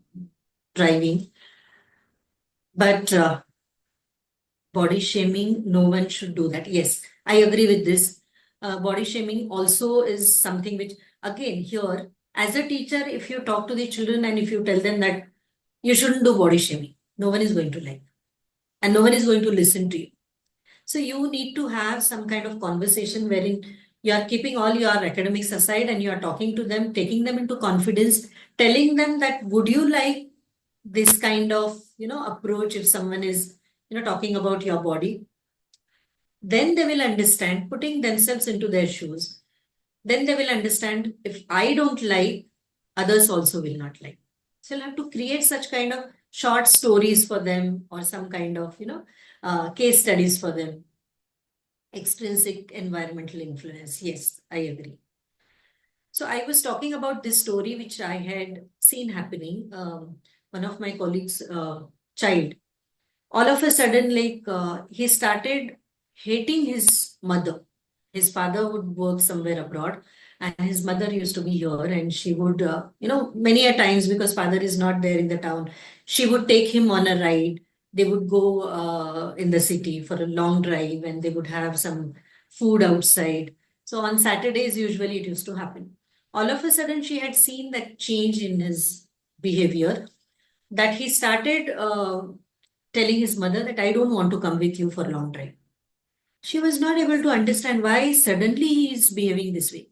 driving, but body shaming, no one should do that. Yes, I agree with this. Body shaming also is something which, again, here, as a teacher, if you talk to the children and if you tell them that you shouldn't do body shaming, no one is going to like, and no one is going to listen to you. So you need to have some kind of conversation wherein you are keeping all your academics aside and you are talking to them, taking them into confidence, telling them that would you like this kind of approach if someone is talking about your body. Then they will understand, putting themselves into their shoes. Then they will understand if I don't like, others also will not like. So you'll have to create such kind of short stories for them or some kind of case studies for them. Extrinsic environmental influence. Yes, I agree. So I was talking about this story which I had seen happening. One of my colleagues' child, all of a sudden, he started hating his mother. His father would work somewhere abroad, and his mother used to be here, and she would, many a times because father is not there in the town, she would take him on a ride. They would go in the city for a long drive, and they would have some food outside. So on Saturdays, usually it used to happen. All of a sudden, she had seen that change in his behavior, that he started telling his mother that I don't want to come with you for a long drive. She was not able to understand why suddenly he is behaving this way.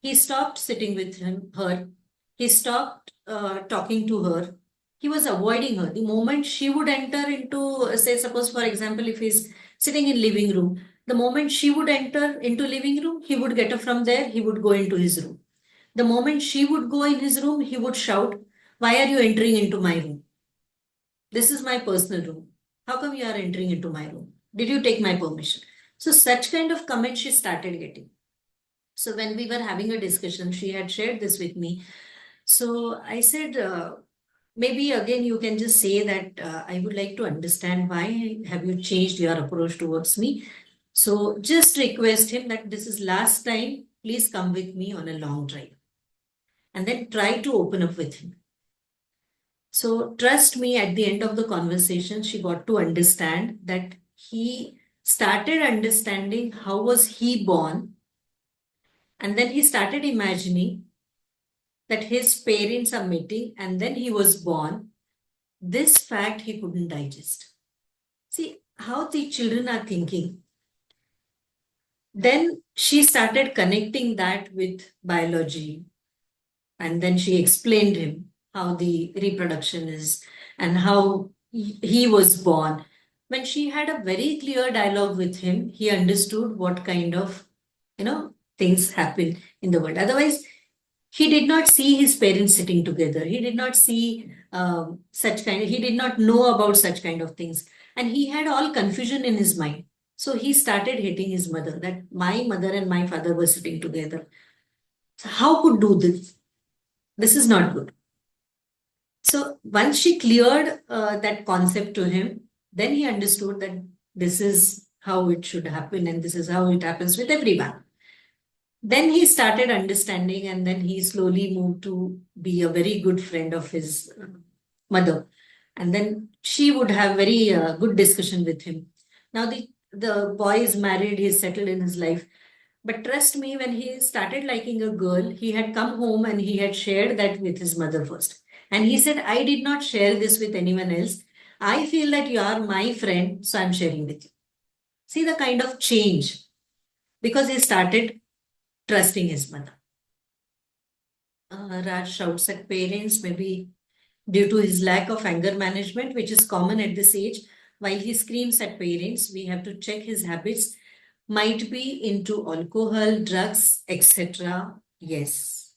He stopped sitting with her. He stopped talking to her. He was avoiding her. The moment she would enter into, say, suppose, for example, if he's sitting in living room, the moment she would enter into living room, he would get up from there, he would go into his room. The moment she would go in his room, he would shout, why are you entering into my room? This is my personal room. How come you are entering into my room? Did you take my permission? So such kind of comments she started getting. So when we were having a discussion, she had shared this with me. So I said, maybe again, you can just say that I would like to understand why have you changed your approach towards me. So just request him that this is last time, please come with me on a long drive. And then try to open up with him. So trust me, at the end of the conversation, she got to understand that he started understanding how was he born. And then he started imagining that his parents are meeting and then he was born. This fact he couldn't digest. See how the children are thinking. Then she started connecting that with biology. And then she explained him how the reproduction is and how he was born. When she had a very clear dialogue with him, he understood what kind of, things happen in the world. Otherwise, he did not see his parents sitting together. He did not see he did not know about such kind of things. And he had all confusion in his mind. So he started hating his mother, that my mother and my father were sitting together. So how could do this? This is not good. So once she cleared that concept to him, then he understood that this is how it should happen and this is how it happens with everyone. Then he started understanding, and then he slowly moved to be a very good friend of his mother. And then she would have very good discussion with him. Now the boy is married, he's settled in his life. But trust me, when he started liking a girl, he had come home and he had shared that with his mother first. And he said, I did not share this with anyone else. I feel that you are my friend, so I'm sharing with you. See the kind of change, because he started trusting his mother. Raj shouts at parents, maybe due to his lack of anger management, which is common at this age. While he screams at parents, we have to check his habits. Might be into alcohol, drugs, etc. Yes,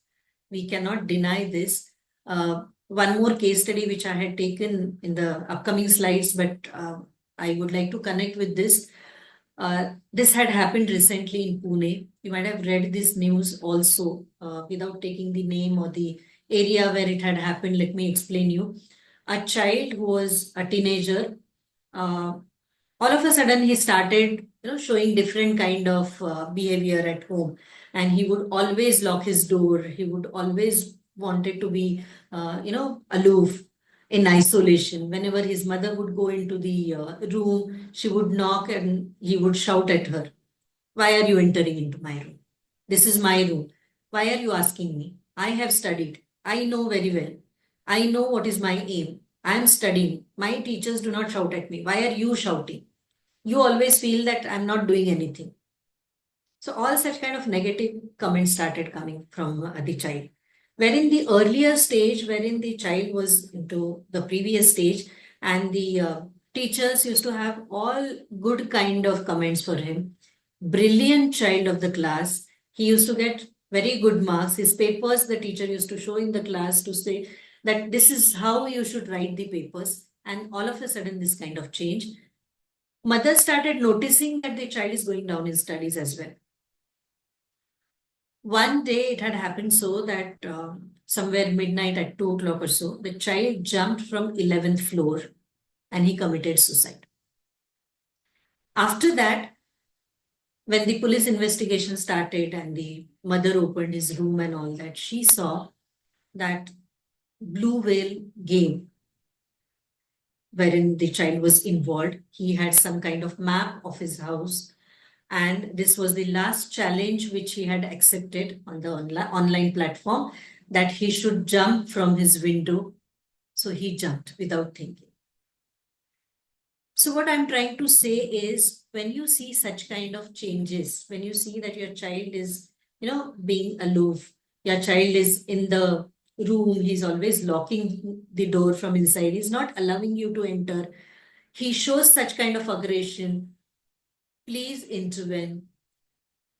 we cannot deny this. One more case study which I had taken in the upcoming slides, but I would like to connect with this. This had happened recently in Pune. You might have read this news also. Without taking the name or the area where it had happened, let me explain you. A child who was a teenager, all of a sudden he started showing different kind of behavior at home, and he would always lock his door. He would always wanted to be aloof, in isolation. Whenever his mother would go into the room, she would knock and he would shout at her, why are you entering into my room? This is my room. Why are you asking me? I have studied. I know very well. I know what is my aim. I am studying. My teachers do not shout at me. Why are you shouting? You always feel that I'm not doing anything. So all such kind of negative comments started coming from the child. Wherein the earlier stage, wherein the child was into the previous stage, and the teachers used to have all good kind of comments for him. Brilliant child of the class. He used to get very good marks. His papers, the teacher used to show in the class to say that this is how you should write the papers. And all of a sudden, this kind of change. Mother started noticing that the child is going down in studies as well. One day it had happened so that somewhere midnight at 2 o'clock or so, the child jumped from 11th floor and he committed suicide. After that, when the police investigation started and the mother opened his room and all that, she saw that blue whale game wherein the child was involved. He had some kind of map of his house. And this was the last challenge which he had accepted on the online platform, that he should jump from his window. So he jumped without thinking. So what I'm trying to say is, when you see such kind of changes, when you see that your child is, being aloof, your child is in the room, he's always locking the door from inside, he's not allowing you to enter, he shows such kind of aggression, please intervene.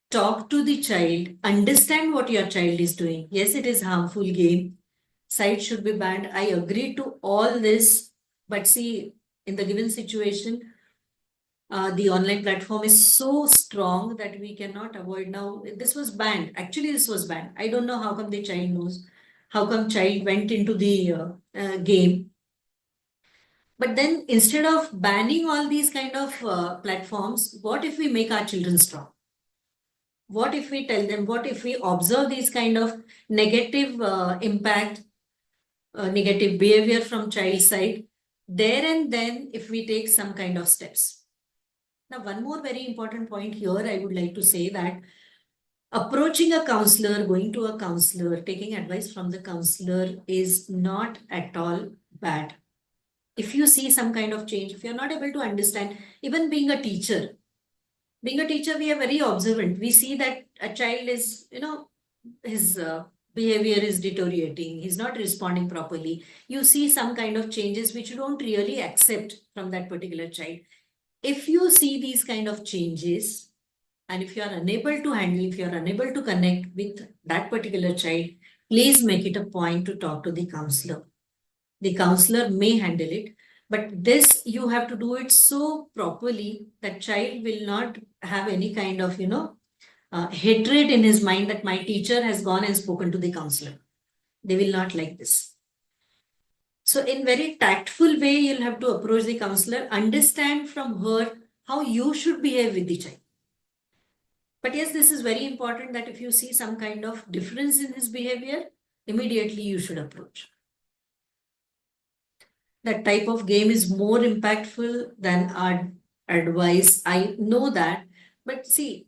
Talk to the child, understand what your child is doing. Yes, it is harmful game. Sites should be banned. I agree to all this, but see, in the given situation, the online platform is so strong that we cannot avoid. Now, this was banned. Actually, this was banned. I don't know how come the child knows. How come child went into the game. But then instead of banning all these kind of platforms, what if we make our children strong? What if we tell them, what if we observe these kind of negative impact, negative behavior from child side, there and then if we take some kind of steps. Now, one more very important point here, I would like to say that approaching a counselor, going to a counselor, taking advice from the counselor is not at all bad. If you see some kind of change, if you're not able to understand, even being a teacher, we are very observant. We see that a child is, his behavior is deteriorating. He's not responding properly. You see some kind of changes which you don't really accept from that particular child. If you see these kind of changes, and if you are unable to handle, if you are unable to connect with that particular child, please make it a point to talk to the counselor. The counselor may handle it, but this you have to do it so properly that child will not have any kind of, hatred in his mind that my teacher has gone and spoken to the counselor. They will not like this. So in very tactful way, you'll have to approach the counselor, understand from her how you should behave with the child. But yes, this is very important that if you see some kind of difference in his behavior, immediately you should approach. That type of game is more impactful than our advice. I know that. But see,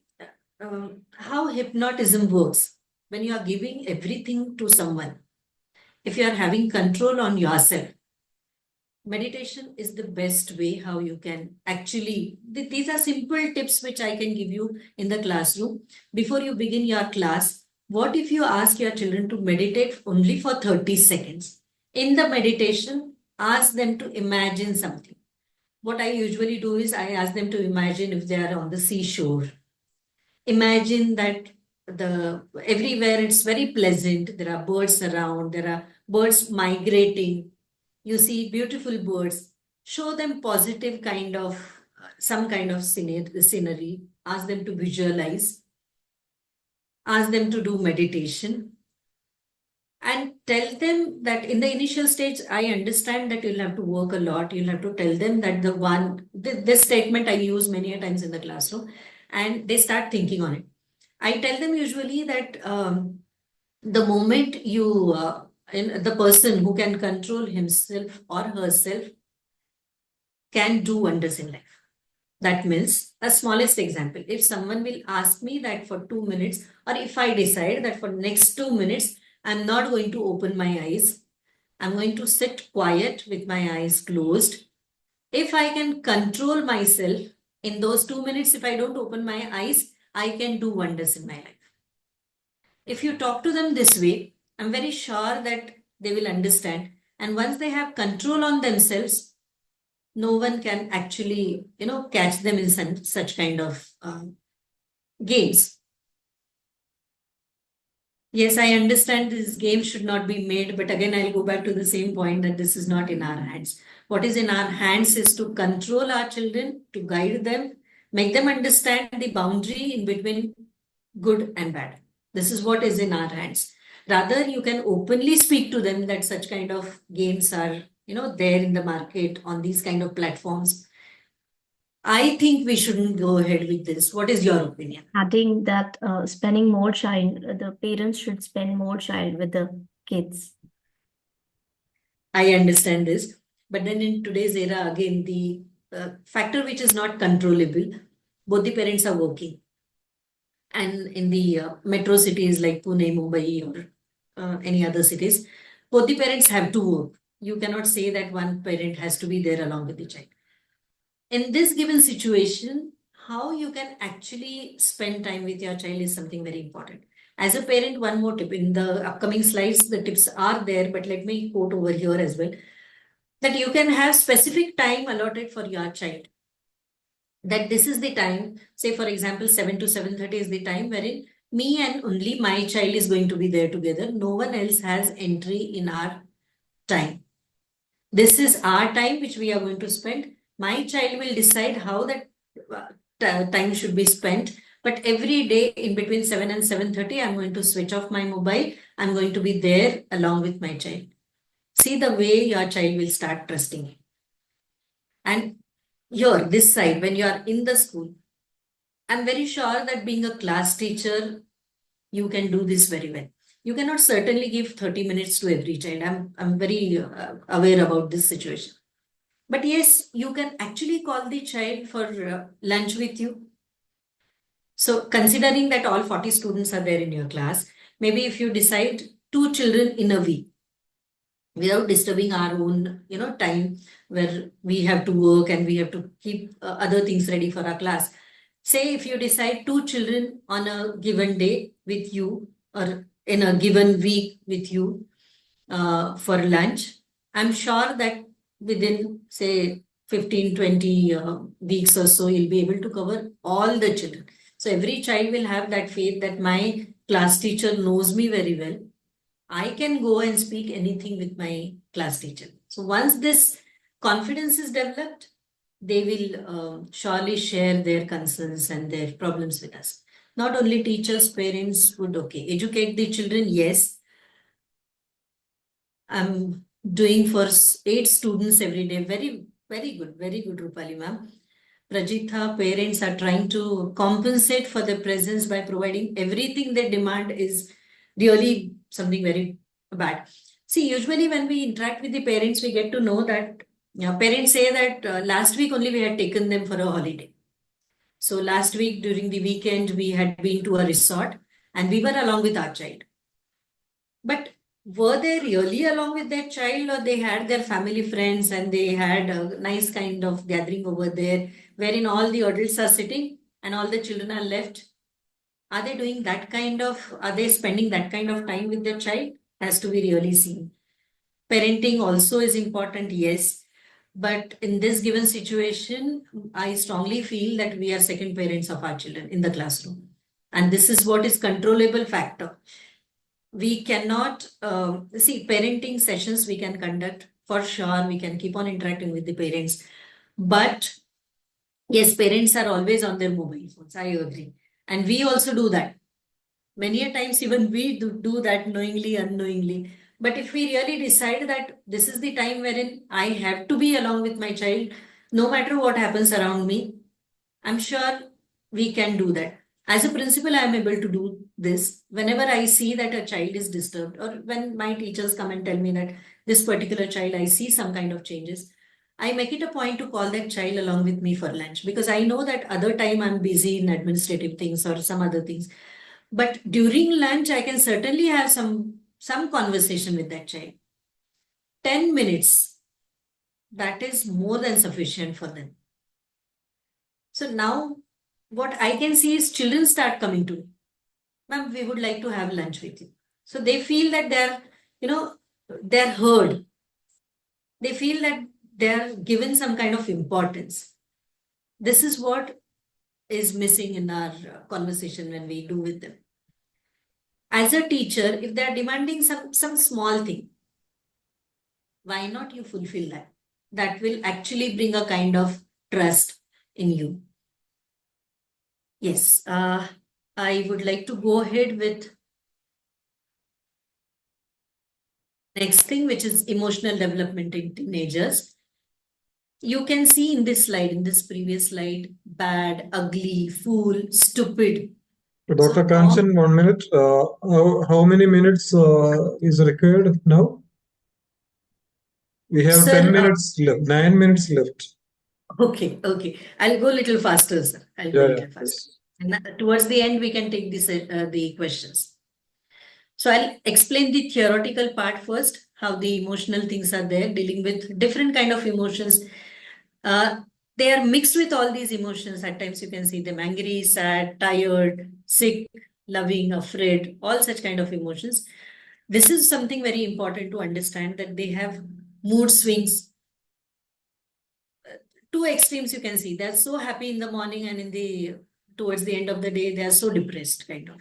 how hypnotism works. When you are giving everything to someone, if you are having control on yourself, meditation is the best way how you can actually, these are simple tips which I can give you in the classroom. Before you begin your class, what if you ask your children to meditate only for 30 seconds? In the meditation, ask them to imagine something. What I usually do is I ask them to imagine if they are on the seashore. Imagine that everywhere it's very pleasant. There are birds around. There are birds migrating. You see beautiful birds. Show them positive kind of, some kind of scenery. Ask them to visualize. Ask them to do meditation. And tell them that in the initial stage, I understand that you'll have to work a lot. You'll have to tell them that this statement I use many a times in the classroom, and they start thinking on it. I tell them usually that the moment you, the person who can control himself or herself can do wonders in life. That means, a smallest example, if someone will ask me that for 2 minutes, or if I decide that for next 2 minutes, I'm not going to open my eyes, I'm going to sit quiet with my eyes closed. If I can control myself in those 2 minutes, if I don't open my eyes, I can do wonders in my life. If you talk to them this way, I'm very sure that they will understand. And once they have control on themselves, no one can actually, catch them in such kind of games. Yes, I understand this game should not be made, but again, I'll go back to the same point that this is not in our hands. What is in our hands is to control our children, to guide them, make them understand the boundary in between good and bad. This is what is in our hands. Rather, you can openly speak to them that such kind of games are, there in the market on these kind of platforms. I think we shouldn't go ahead with this. What is your opinion? Adding that spending more time, the parents should spend more time with the kids. I understand this. But then in today's era, again, the factor which is not controllable, both the parents are working. And in the metro cities like Pune, Mumbai, or any other cities, both the parents have to work. You cannot say that one parent has to be there along with the child. In this given situation, how you can actually spend time with your child is something very important. As a parent, one more tip. In the upcoming slides, the tips are there, but let me quote over here as well. That you can have specific time allotted for your child. That this is the time, say for example, 7 to 7:30 is the time wherein me and only my child is going to be there together. No one else has entry in our time. This is our time which we are going to spend. My child will decide how that time should be spent. But every day in between 7 and 7:30, I'm going to switch off my mobile. I'm going to be there along with my child. See the way your child will start trusting you. And here, this side, when you are in the school, I'm very sure that being a class teacher, you can do this very well. You cannot certainly give 30 minutes to every child. I'm very aware about this situation. But yes, you can actually call the child for lunch with you. So considering that all 40 students are there in your class, maybe if you decide 2 children in a week, without disturbing our own, time where we have to work and we have to keep other things ready for our class. Say if you decide 2 children on a given day with you or in a given week with you for lunch, I'm sure that within say 15, 20 weeks or so, you'll be able to cover all the children. So every child will have that faith that my class teacher knows me very well. I can go and speak anything with my class teacher. So once this confidence is developed, they will surely share their concerns and their problems with us. Not only teachers, parents would educate the children. Yes, I'm doing for 8 students every day. Very, very good, Rupali ma'am. Prajitha, parents are trying to compensate for the presence by providing everything they demand is really something very bad. See, usually when we interact with the parents, we get to know that parents say that last week only we had taken them for a holiday. So last week during the weekend, we had been to a resort and we were along with our child. But were they really along with their child, or they had their family friends and they had a nice kind of gathering over there wherein all the adults are sitting and all the children are left? Are they doing that kind of, are they spending that kind of time with their child? Has to be really seen. Parenting also is important, yes. But in this given situation, I strongly feel that we are second parents of our children in the classroom. And this is what is controllable factor. We cannot see parenting sessions we can conduct for sure. We can keep on interacting with the parents. But yes, parents are always on their mobile phones. I agree. And we also do that. Many a times, even we do that knowingly, unknowingly. But if we really decide that this is the time wherein I have to be along with my child, no matter what happens around me, I'm sure we can do that. As a principal, I am able to do this whenever I see that a child is disturbed, or when my teachers come and tell me that this particular child, I see some kind of changes. I make it a point to call that child along with me for lunch, because I know that other time I'm busy in administrative things or some other things. But during lunch, I can certainly have some conversation with that child. 10 minutes, that is more than sufficient for them. So now what I can see is children start coming to me. Ma'am, we would like to have lunch with you. So they feel that they're heard. They feel that they're given some kind of importance. This is what is missing in our conversation when we do with them. As a teacher, if they're demanding some small thing, why not you fulfill that? That will actually bring a kind of trust in you. Yes, I would like to go ahead with next thing, which is emotional development in teenagers. You can see in this slide, in this previous slide, bad, ugly, fool, stupid. Dr. Kanchan, 1 minute. How many minutes is required now? We have Sir, 10 minutes left, 9 minutes left. Okay. I'll go a little faster, sir. I'll go a little faster. Yes. And towards the end, we can take this, the questions. So I'll explain the theoretical part first, how the emotional things are there, dealing with different kind of emotions. They are mixed with all these emotions. At times you can see them angry, sad, tired, sick, loving, afraid, all such kind of emotions. This is something very important to understand, that they have mood swings. Two extremes you can see. They're so happy in the morning, and towards the end of the day, they are so depressed, kind of.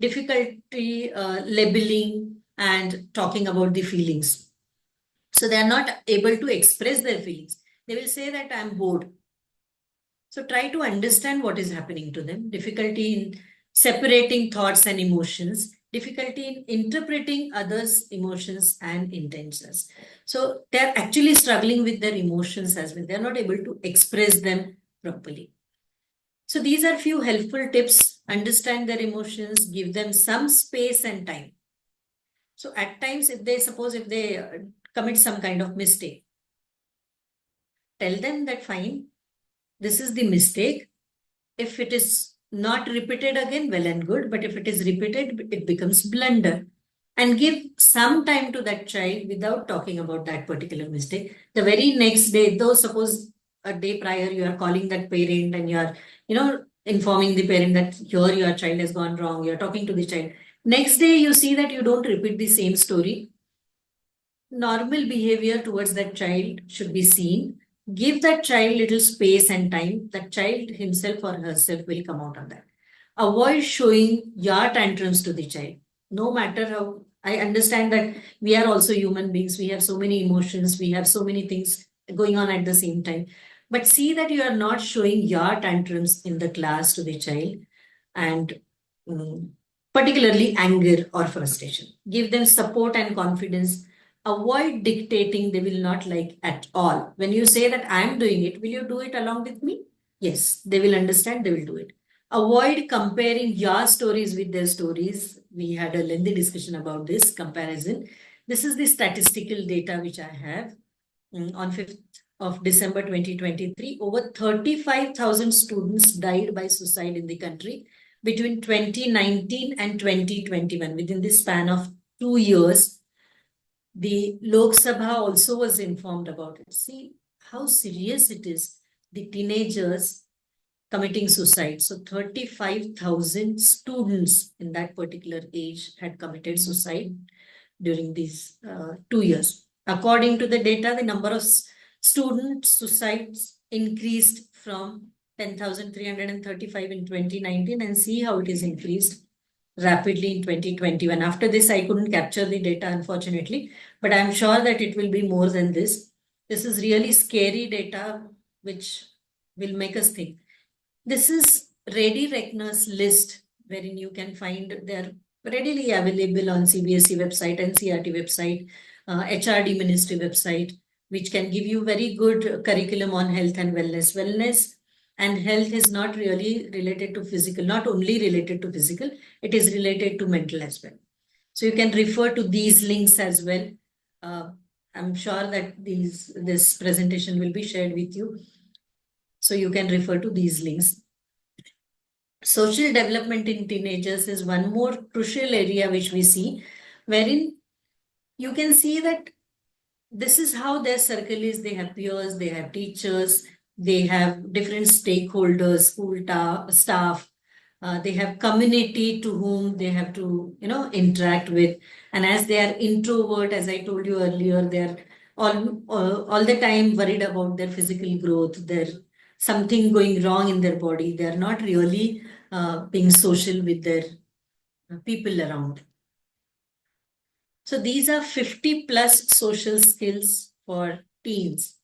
Difficulty labeling and talking about the feelings. So they are not able to express their feelings. They will say that I'm bored. So try to understand what is happening to them. Difficulty in separating thoughts and emotions. difficulty in interpreting others' emotions and intentions. So they're actually struggling with their emotions as well. They're not able to express them properly. So these are few helpful tips. Understand their emotions, give them some space and time. So at times, if they commit some kind of mistake, tell them that fine, this is the mistake. If it is not repeated again, well and good. But if it is repeated, it becomes blunder. And give some time to that child without talking about that particular mistake. The very next day, though suppose a day prior you are calling that parent and you are, informing the parent that here your child has gone wrong, you're talking to the child. Next day you see that you don't repeat the same story. Normal behavior towards that child should be seen. Give that child little space and time. That child himself or herself will come out of that. Avoid showing your tantrums to the child. No matter how, I understand that we are also human beings. We have so many emotions. We have so many things going on at the same time. But see that you are not showing your tantrums in the class to the child, and particularly anger or frustration. Give them support and confidence. Avoid dictating they will not like at all. When you say that I am doing it, will you do it along with me? Yes, they will understand, they will do it. Avoid comparing your stories with their stories. We had a lengthy discussion about this comparison. This is the statistical data which I have. On 5th of December 2023, over 35,000 students died by suicide in the country between 2019 and 2021. Within the span of 2 years, the Lok Sabha also was informed about it. See how serious it is. The teenagers committing suicide. So 35,000 students in that particular age had committed suicide during these 2 years. According to the data, the number of student suicides increased from 10,335 in 2019, and see how it is increased rapidly in 2021. After this, I couldn't capture the data, unfortunately, but I'm sure that it will be more than this. This is really scary data, which will make us think. This is Ready Reckoner's list, wherein you can find they're readily available on CBSE website, NCERT website, HRD Ministry website, which can give you very good curriculum on health and wellness. Wellness and health is not really related to physical, not only related to physical, it is related to mental as well. So you can refer to these links as well. I'm sure that this presentation will be shared with you. So you can refer to these links. Social development in teenagers is one more crucial area which we see, wherein you can see that this is how their circle is. They have peers, they have teachers, they have different stakeholders, school staff, they have community to whom they have to, interact with. And as they are introvert, as I told you earlier, they're all the time worried about their physical growth, their something going wrong in their body. They're not really being social with their people around. So these are 50 plus social skills for teens.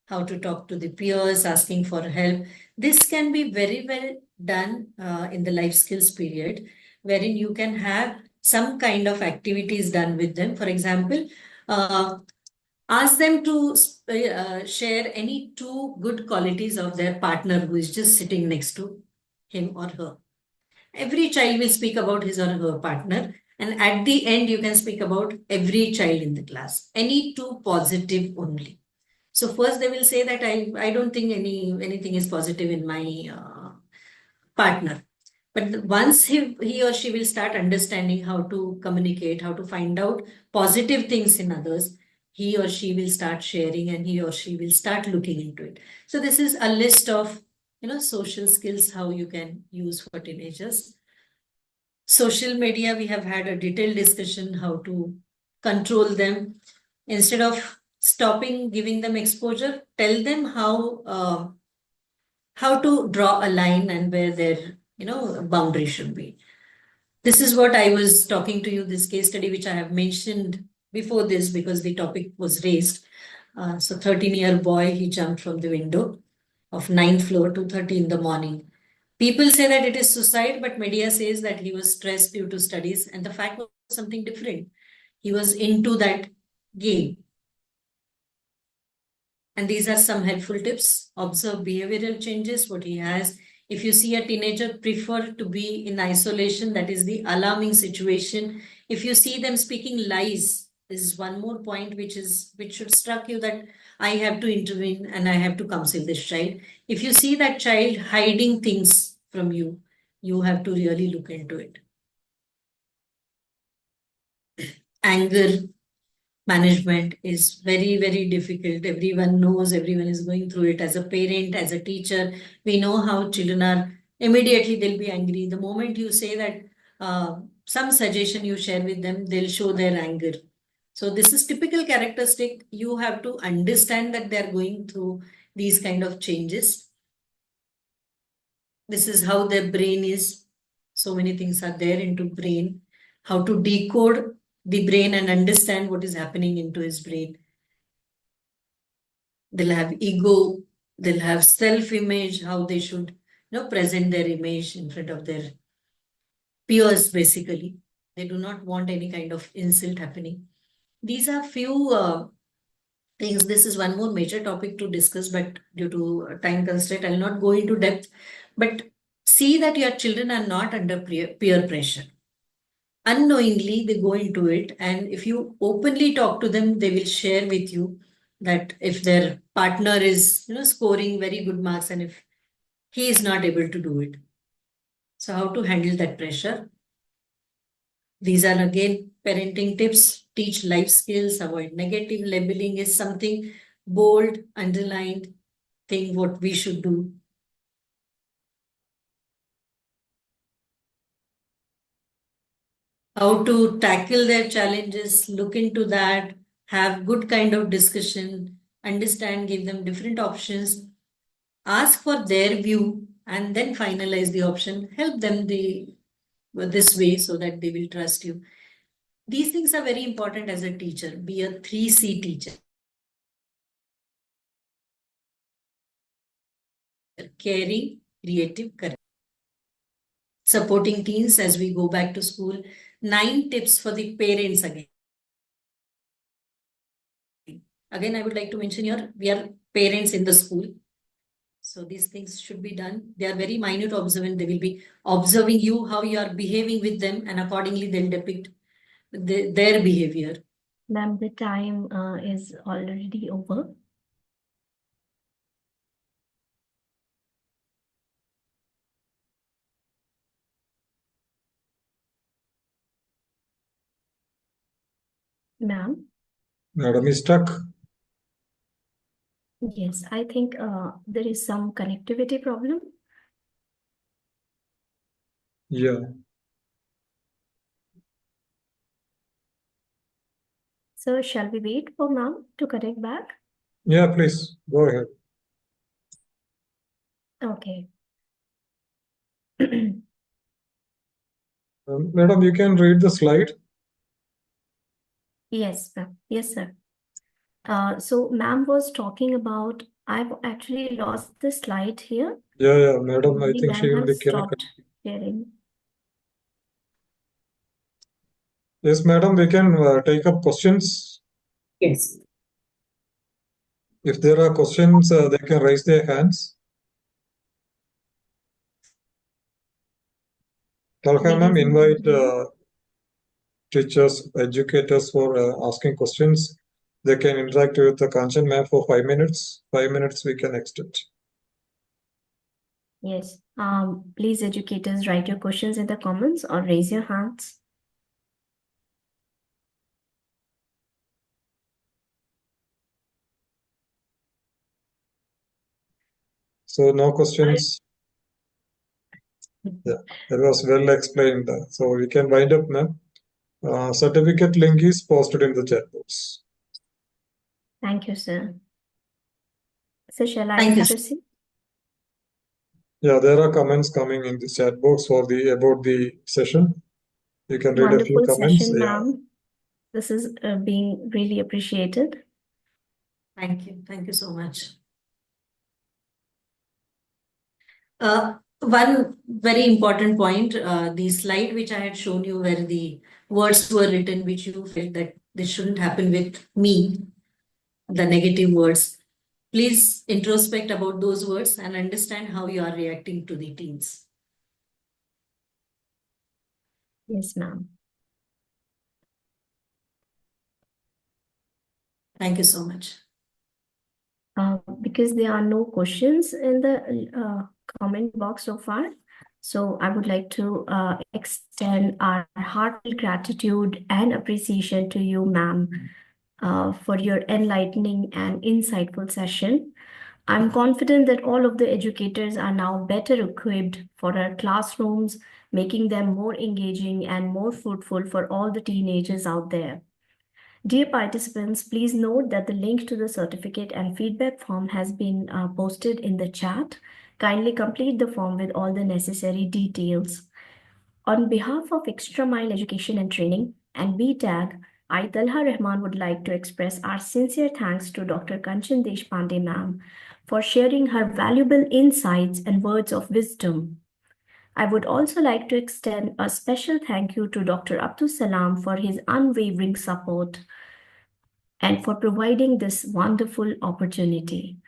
How to talk to the peers, asking for help. This can be very well done in the life skills period, wherein you can have some kind of activities done with them. For example, ask them to share any 2 good qualities of their partner who is just sitting next to him or her. Every child will speak about his or her partner. And at the end, you can speak about every child in the class. Any 2 positive only. So first they will say that I don't think anything is positive in my partner. But once he or she will start understanding how to communicate, how to find out positive things in others, he or she will start sharing and he or she will start looking into it. So this is a list of social skills how you can use for teenagers. Social media, we have had a detailed discussion how to control them. Instead of stopping giving them exposure, tell them how to draw a line and where their boundary should be. This is what I was talking to you, this case study which I have mentioned before this because the topic was raised. So 13-year boy, he jumped from the window of 9th floor, 2:30 in the morning. People say that it is suicide, but media says that he was stressed due to studies, and the fact was something different. He was into that game. And these are some helpful tips. Observe behavioral changes, what he has. If you see a teenager prefer to be in isolation, that is the alarming situation. If you see them speaking lies, this is one more point which should struck you, that I have to intervene and I have to counsel this child. If you see that child hiding things from you, you have to really look into it. Anger management is very, very difficult. Everyone knows, everyone is going through it. As a parent, as a teacher, we know how children are. Immediately they'll be angry. The moment you say that some suggestion you share with them, they'll show their anger. So this is typical characteristic. You have to understand that they're going through these kind of changes. This is how their brain is. So many things are there into brain. How to decode the brain and understand what is happening into his brain. They'll have ego, they'll have self-image, how they should present their image in front of their peers, basically. They do not want any kind of insult happening. These are few things. This is one more major topic to discuss, but due to time constraint, I'll not go into depth. But see that your children are not under peer pressure. Unknowingly, they go into it, and if you openly talk to them, they will share with you that if their partner is scoring very good marks and if he is not able to do it. So how to handle that pressure? These are again parenting tips. Teach life skills, avoid negative labeling is something bold, underlined thing what we should do. How to tackle their challenges, look into that, have good kind of discussion, understand, give them different options, ask for their view, and then finalize the option. Help them this way so that they will trust you. These things are very important as a teacher. Be a 3C teacher. Caring, creative, correct. Supporting teens as we go back to school. 9 tips for the parents again. Again, I would like to mention here, we are parents in the school. So these things should be done. They are very minute observant. They will be observing you, how you are behaving with them, and accordingly they'll depict their behavior. Ma'am, the time is already over. Ma'am? Madam is stuck. Yes, I think there is some connectivity problem. Yeah. So shall we wait for ma'am to connect back? Yeah, please go ahead. Okay. Madam, you can read the slide. Yes, ma'am. Yes, sir. So ma'am was talking about, I've actually lost the slide here. Yeah, madam, I Maybe think she ma'am will be has stopped sharing. Yes, madam, we can take up questions. Yes. If there are questions, they can raise their hands. Talha ma'am, Ladies and invite gentlemen. teachers, educators for asking questions. They can interact with the Kanchan ma'am for 5 minutes. 5 minutes we can extend. Yes. Please, educators, write your questions in the comments or raise your hands. So no questions. Yeah, that was well explained. So we can wind up, ma'am. Certificate link is posted in the chat box. Thank you, sir. So shall Thank I you. proceed? Yeah, there are comments coming in the chat box for about the session. You can read a few Wonderful comments. session, Yeah. ma'am. This is being really appreciated. Thank you. Thank you so much. one very important point, the slide which I had shown you where the words were written, which you felt that this shouldn't happen with me, the negative words. Please introspect about those words and understand how you are reacting to the teens. Yes, ma'am. Thank you so much. Because there are no questions in the comment box so far, so I would like to extend our heartfelt gratitude and appreciation to you, ma'am, for your enlightening and insightful session. I'm confident that all of the educators are now better equipped for our classrooms, making them more engaging and more fruitful for all the teenagers out there. Dear participants, please note that the link to the certificate and feedback form has been posted in the chat. Kindly complete the form with all the necessary details. On behalf of Extra Mile Education and Training and BTAG, I, Talha Rahman, would like to express our sincere thanks to Dr. Kanchan Deshpande ma'am for sharing her valuable insights and words of wisdom. I would also like to extend a special thank you to Dr. Abdul Salam for his unwavering support and for providing this wonderful opportunity.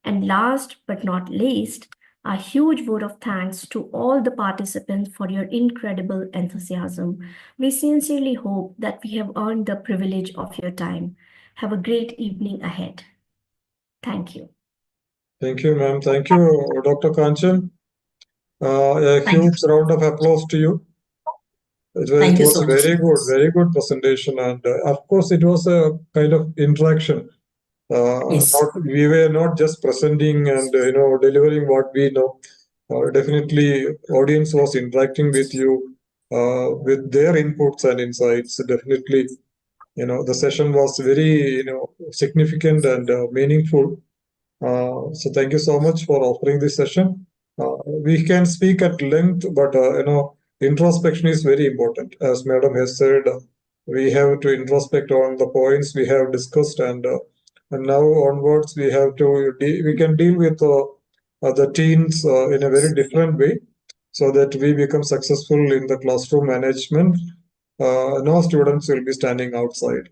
And last but not least, a huge vote of thanks to all the participants for your incredible enthusiasm. We sincerely hope that we have earned the privilege of your time. Have a great evening ahead. Thank you. Thank you, ma'am. Thank you, Dr. Kanchan. A huge round of applause to you. Thank It you was so a much. very good presentation, and of course, it was a kind of interaction. Yes. We were not just presenting and delivering what we know. Definitely, audience was interacting with you with their inputs and insights. Definitely, the session was very significant and meaningful. So thank you so much for offering this session. We can speak at length, but introspection is very important. As Madam has said, we have to introspect on the points we have discussed, and now onwards we can deal with the teens in a very different way, so that we become successful in the classroom management. No students will be standing outside,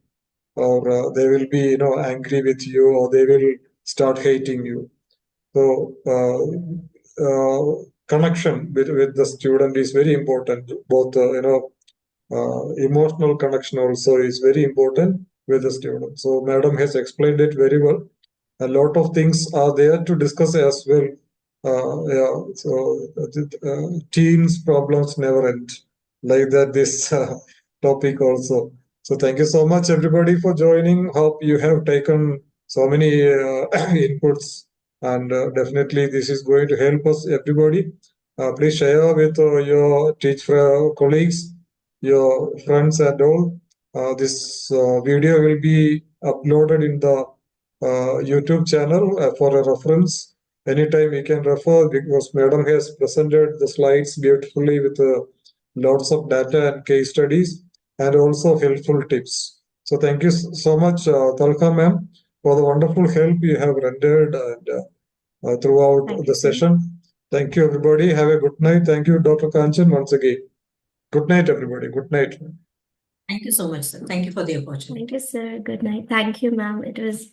or they will be angry with you, or they will start hating you. So connection with the student is very important. Both emotional connection also is very important with the student. So Madam has explained it very well. A lot of things are there to discuss as well. Yeah, so teens problems never end. Like that, this topic also. So thank you so much, everybody, for joining. Hope you have taken so many inputs, and definitely this is going to help us, everybody. Please share with your colleagues, your friends, and all. This video will be uploaded in the YouTube channel for a reference. Anytime we can refer, because Madam has presented the slides beautifully with lots of data and case studies, and also helpful tips. So thank you so much, Talka ma'am, for the wonderful help you have rendered and throughout the session. Thank you, everybody. Have a good night. Thank you, Dr. Kanchan, once again. Good night, everybody. Good night. Thank you so much, sir. Thank you for the opportunity. Thank you, sir. Good night. Thank you, ma'am. It was